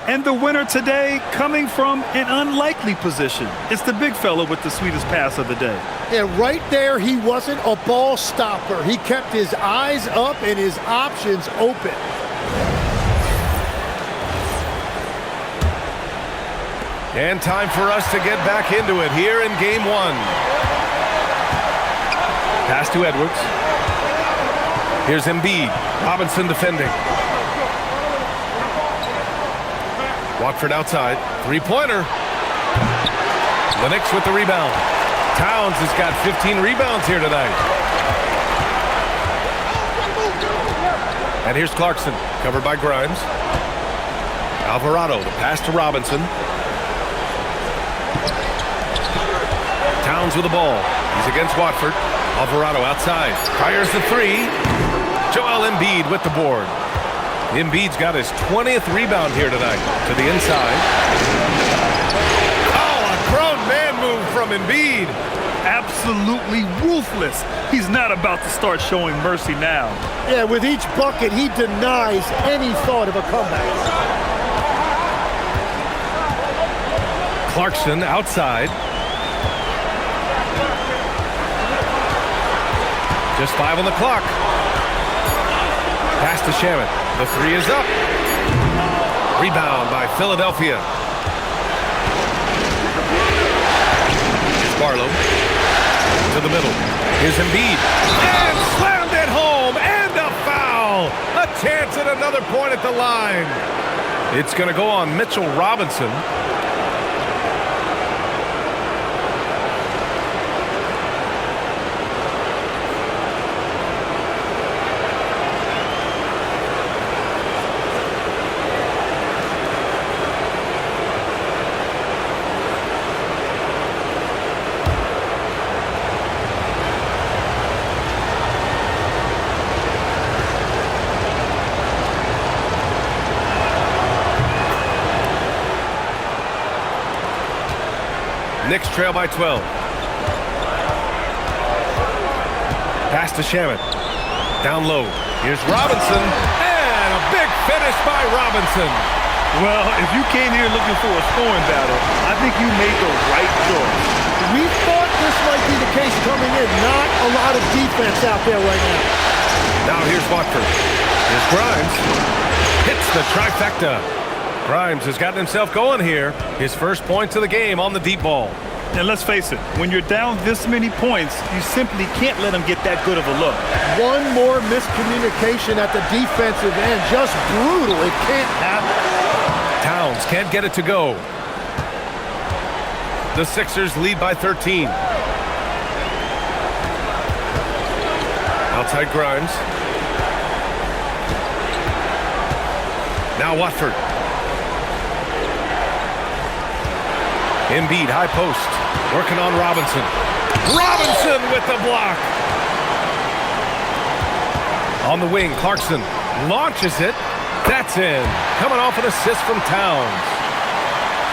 And the winner today coming from an unlikely position. It's the big fella with the sweetest pass of the day. And right there, he wasn't a ball stopper. He kept his eyes up and his options open. And time for us to get back into it here in game 1. Pass to Edwards. Here's Embiid. Robinson defending. Watford outside. 3-pointer. The Knicks with the rebound. Towns has got 15 rebounds here tonight. And here's Clarkson, covered by Grimes. Alvarado, the pass to Robinson. Towns with the ball. He's against Watford. Alvarado outside. Fires the 3. Joel Embiid with the board. Embiid's got his 20th rebound here tonight. To the inside. Oh, a grown man move from Embiid. Absolutely ruthless. He's not about to start showing mercy now. Yeah, with each bucket, he denies any thought of a comeback. Clarkson outside. Just 5 on the clock. Pass to Shaman. The 3 is up. Rebound by Philadelphia. Here's Barlow. To the middle. Here's Embiid. And slammed it home. And a foul. A chance at another point at the line. It's going to go on Mitchell Robinson. Knicks trail by 12. Pass to Shamet. Down low. Here's Robinson. And a big finish by Robinson. Well, if you came here looking for a scoring battle, I think you made the right choice. We thought this might be the case coming in. Not a lot of defense out there right now. Now here's Watford. Here's Grimes. Hits the trifecta. Grimes has gotten himself going here. His first points of the game on the deep ball. And let's face it, when you're down this many points, you simply can't let them get that good of a look. One more miscommunication at the defensive end. Just brutal. It can't happen. Towns can't get it to go. The Sixers lead by 13. Outside Grimes. Now Watford. Embiid, high post. Working on Robinson. Robinson with the block. On the wing, Clarkson launches it. That's in. Coming off an assist from Towns.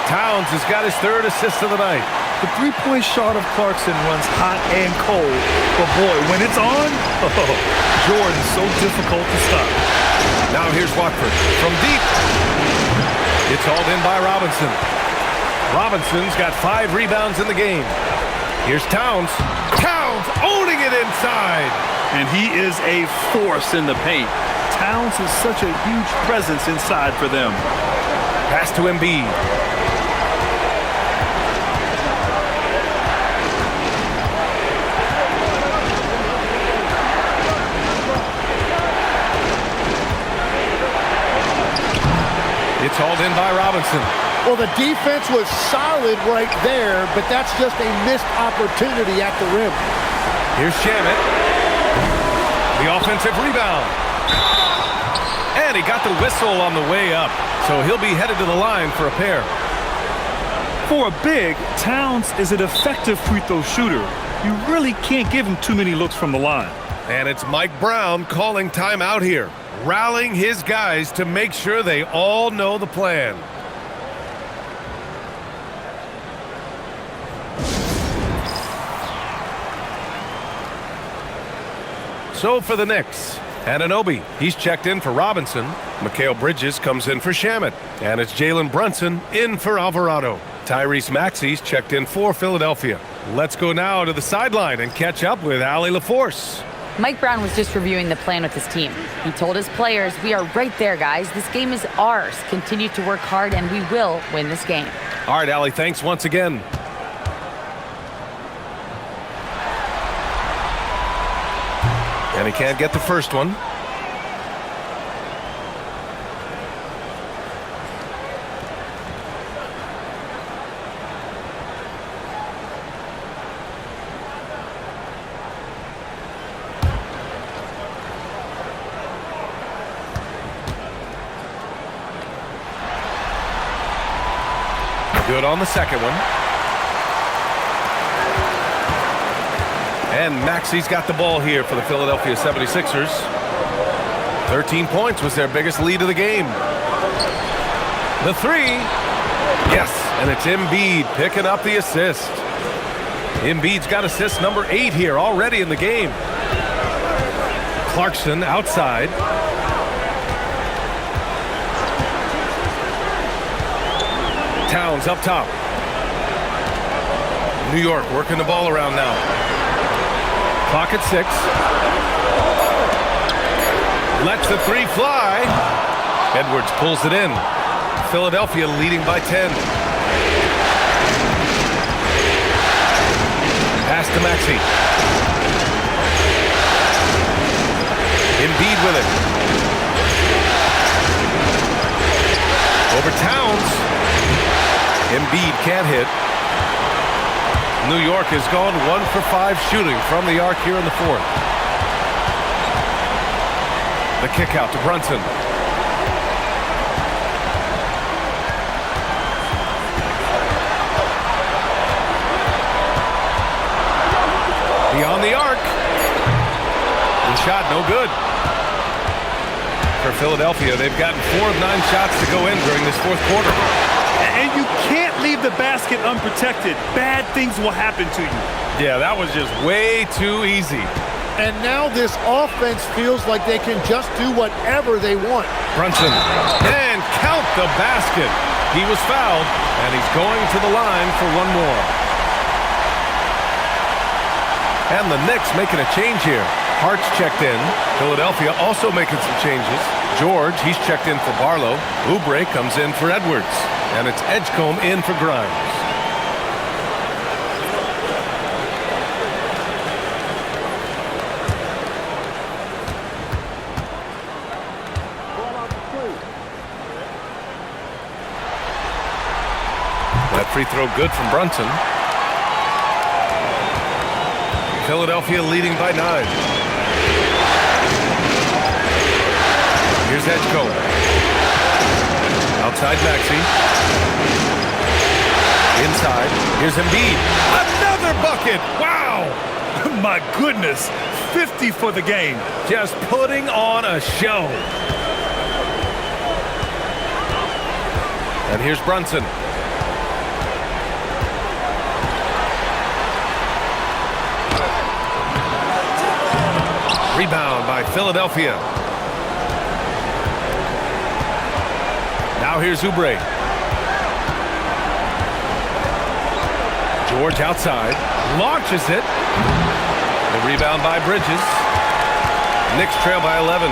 Towns has got his third assist of the night. The three-point shot of Clarkson runs hot and cold. But boy, when it's on, Jordan's so difficult to stop. Now here's Watford from deep. It's hauled in by Robinson. Robinson's got 5 rebounds in the game. Here's Towns. Towns owning it inside. And he is a force in the paint. Towns is such a huge presence inside for them. Pass to Embiid. It's hauled in by Robinson. Well, the defense was solid right there, but that's just a missed opportunity at the rim. Here's Shamet. The offensive rebound. And he got the whistle on the way up, so he'll be headed to the line for a pair. For a big, Towns is an effective free throw shooter. You really can't give him too many looks from the line. And it's Mike Brown calling timeout here, rallying his guys to make sure they all know the plan. So for the Knicks, Anunoby, he's checked in for Robinson. Mikal Bridges comes in for Shamet. And it's Jalen Brunson in for Alvarado. Tyrese Maxey's checked in for Philadelphia. Let's go now to the sideline and catch up with Allie LaForce. Mike Brown was just reviewing the plan with his team. He told his players, "We are right there, guys. This game is ours. Continue to work hard, and we will win this game." All right, Allie, thanks once again. And he can't get the first one. Good on the second one. And Maxey's got the ball here for the Philadelphia 76ers. 13 points was their biggest lead of the game. The three. Yes, and it's Embiid picking up the assist. Embiid's got assist number 8 here already in the game. Clarkson outside. Towns up top. New York working the ball around now. Clock at 6. Lets the three fly. Edwards pulls it in. Philadelphia leading by 10. Pass to Maxey. Embiid with it. Over Towns. Embiid can't hit. New York has gone 1 for 5 shooting from the arc here in the fourth. The kick out to Brunson. Beyond the arc. And shot no good. For Philadelphia, they've gotten 4 of 9 shots to go in during this fourth quarter. And you can't leave the the basket unprotected, bad things will happen to you. Yeah, that was just way too easy. And now this offense feels like they can just do whatever they want. Brunson, and count the basket. He was fouled, and he's going to the line for one more. And the Knicks making a change here. Hart's checked in. Philadelphia also making some changes. George, he's checked in for Barlow. Oubre comes in for Edwards. And it's Edgecombe in for Grimes. That free throw good from Brunson. Philadelphia leading by 9. Here's Edgecombe. Outside Maxey. Inside. Here's Embiid. Another bucket! Wow! My goodness, 50 for the game. Just putting on a show. And here's Brunson. Rebound by Philadelphia. Now here's Oubre. George outside. Launches it. The rebound by Bridges. Knicks trail by 11.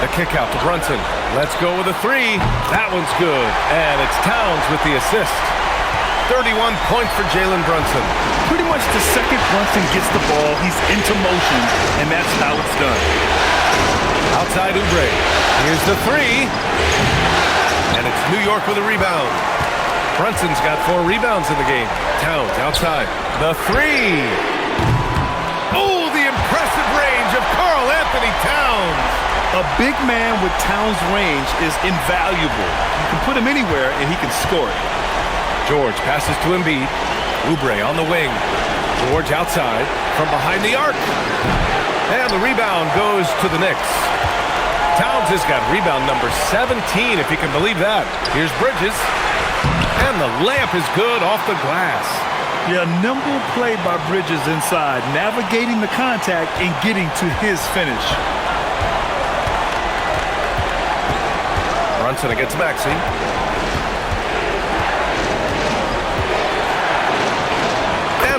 The kick out to Brunson. Let's go with a 3. That one's good. And it's Towns with the assist. 31 points for Jalen Brunson. Pretty much the second Brunson gets the ball, he's into motion, and that's how it's done. Outside Oubre. Here's the 3. And it's New York with a rebound. Brunson's got 4 rebounds in the game. Towns outside. The 3. Oh, the impressive range of Karl Anthony Towns. A big man with Towns' range is invaluable. You can put him anywhere, and he can score it. George passes to Embiid. Oubre on the wing. George outside from behind the arc. And the rebound goes to the Knicks. Towns has got rebound number 17, if you can believe that. Here's Bridges. And the layup is good off the glass. Yeah, nimble play by Bridges inside, navigating the contact and getting to his finish. Brunson against Maxey.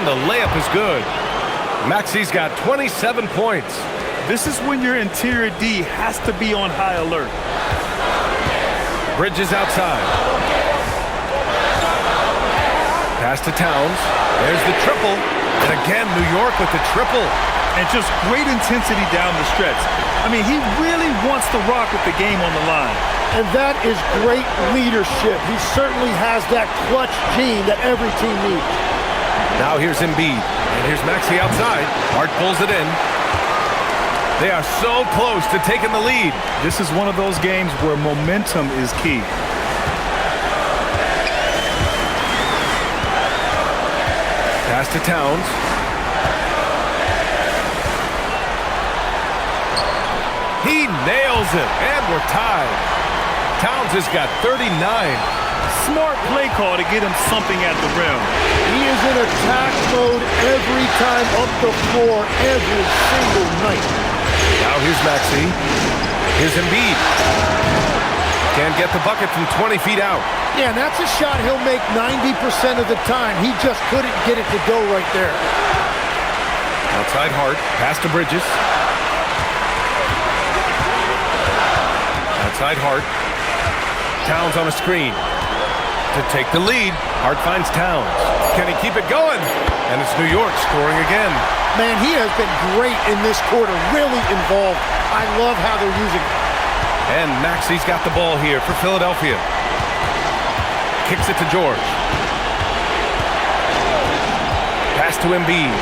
The layup is good. Maxey's got 27 points. This is when your interior D has to be on high alert. Bridges outside. Pass to Towns. There's the triple. And again, New York with the triple. And just great intensity down the stretch. I mean, he really wants to rock with the game on the line. And that is great leadership. He certainly has that clutch gene that every team needs. Now here's Embiid, and here's Maxey outside. Hart pulls it in. They are so close to taking the lead. This is one of those games where momentum is key. Pass to Towns. He nails it, and we're tied. Towns has got 39. Smart play call to get him something at the rim. He is in attack mode every time up the floor, every single night. Now here's Maxey. Here's Embiid. Can't get the bucket from 20 feet out. Yeah, and that's a shot he'll make 90% of the time. He just couldn't get it to go right there. Outside Hart. Pass to Bridges. Outside Hart. Towns on a screen. To take the lead, Hart finds Towns. Can he keep it going? And it's New York scoring again. Man, he has been great in this quarter, really involved. I love how they're using it. And Maxey's got the ball here for Philadelphia. Kicks it to George. Pass to Embiid.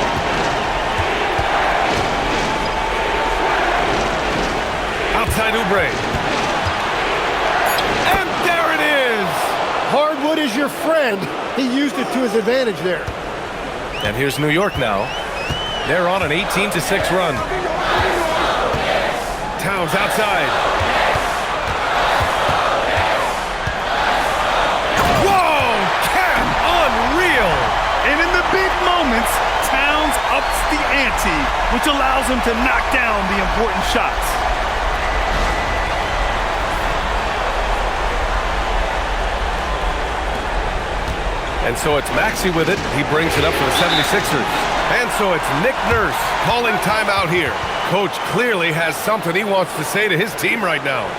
Outside Oubre. And there it is! Hardwood is your friend. He used it to his advantage there. And here's New York now. They're on an 18-6 run. Towns outside. which allows him to knock down the important shots. And so it's Maxey with it. He brings it up for the 76ers. And so it's Nick Nurse calling timeout here. Coach clearly has something he wants to say to his team right now.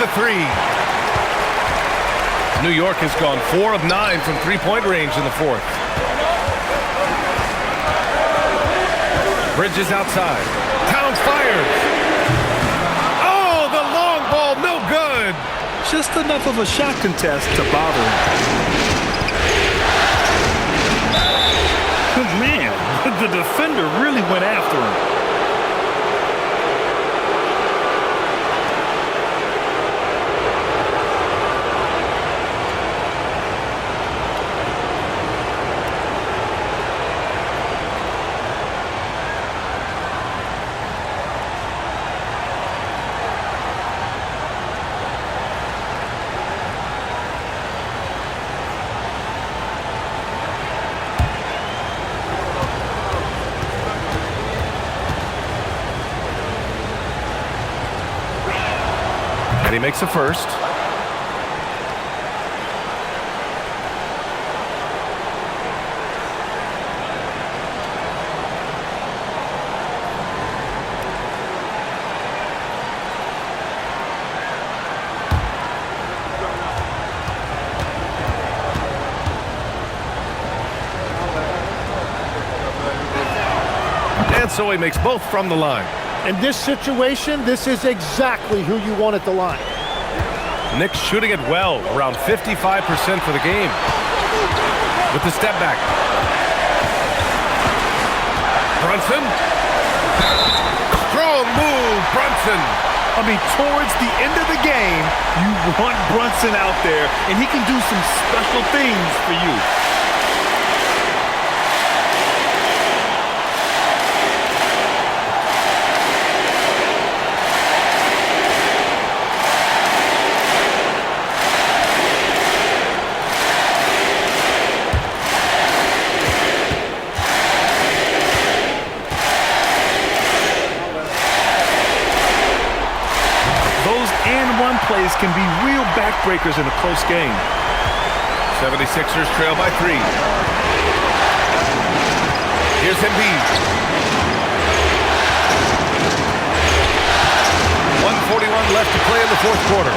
The three. New York has gone 4 of 9 from three-point range in the fourth. Bridges outside. Towns fires. Oh, the long ball, no good. Just enough of a shot contest to bother him. Man, the defender really went after him. And he makes a first. And so he makes both from the line. In this situation, this is exactly who you want at the line. Knicks shooting it well, around 55% for the game. With the step back. Brunson. Strong move, Brunson. I mean, towards the end of the game, you want Brunson out there, and he can do some special things for you. Plays can be real backbreakers in a close game. 76ers trail by 3. Here's Embiid. 1:41 left to play in the fourth quarter.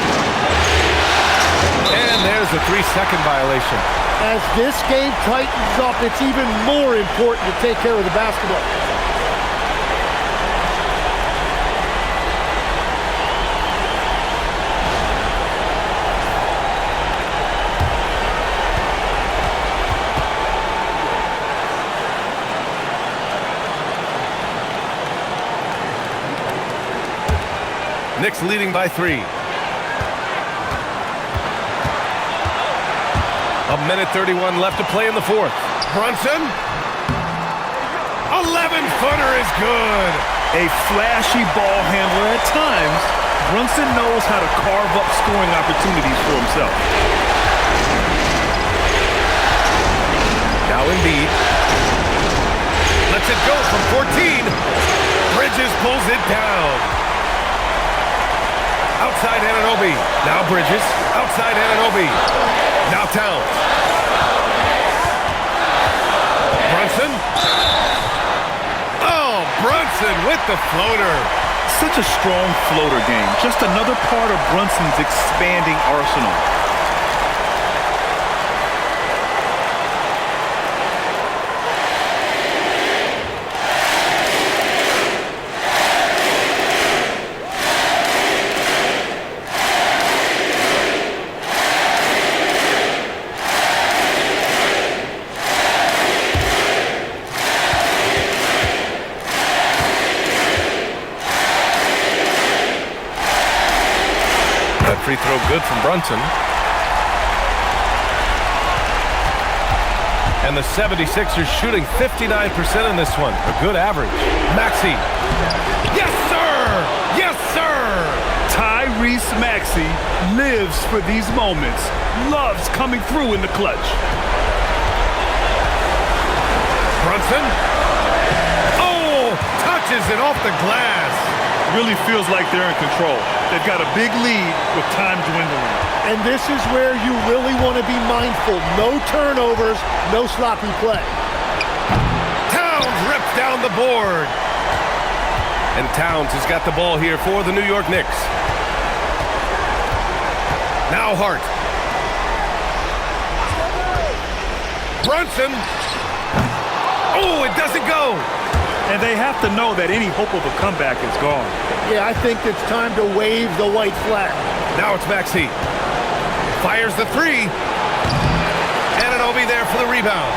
And there's a 3-second violation. As this game tightens up, it's even more important to take care of the basketball. Knicks leading by 3. 1:31 left to play in the fourth. Brunson. 11-footer is good. A flashy ball handler at times. Brunson knows how to carve up scoring opportunities for himself. Now Embiid. Lets it go from 14. Bridges pulls it down. Outside Anunoby. Now Bridges. Outside Anunoby. Now Towns. Brunson. Oh, Brunson with the floater. Such a strong floater game. Just another part of Brunson's expanding arsenal. free throw good from Brunson. And the 76ers shooting 59% in this one. A good average. Maxey. Yes, sir! Yes, sir! Tyrese Maxey lives for these moments. Loves coming through in the clutch. Brunson. Oh! Touches it off the glass. Really feels like they're in control. They've got a big lead with time dwindling. And this is where you really want to be mindful. No turnovers, no sloppy play. Towns rips down the board. And Towns has got the ball here for the New York Knicks. Now Hart. Brunson. Oh, it doesn't go. And they have to know that any hope of a comeback is gone. Yeah, I think it's time to wave the white flag. Now it's Maxey. Fires the three. And it'll be there for the rebound.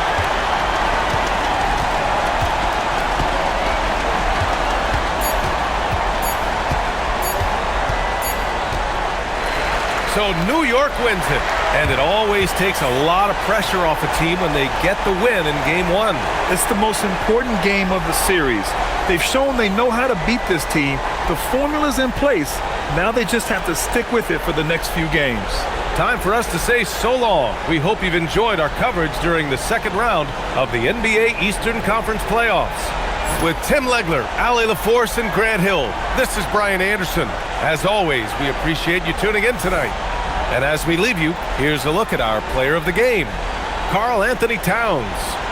So New York wins it. And it always takes a lot of pressure off a team when they get the win in Game 1. It's the most important game of the series. They've shown they know how to beat this team. The formula's in place. Now they just have to stick with it for the next few games. Time for us to say so long. We hope you've enjoyed our coverage during the second round of the NBA Eastern Conference Playoffs. With Tim Legler, Allie LaForce, and Grant Hill, this is Brian Anderson. As always, we appreciate you tuning in tonight. And as we leave you, here's a look at our player of the game, Karl Anthony Towns.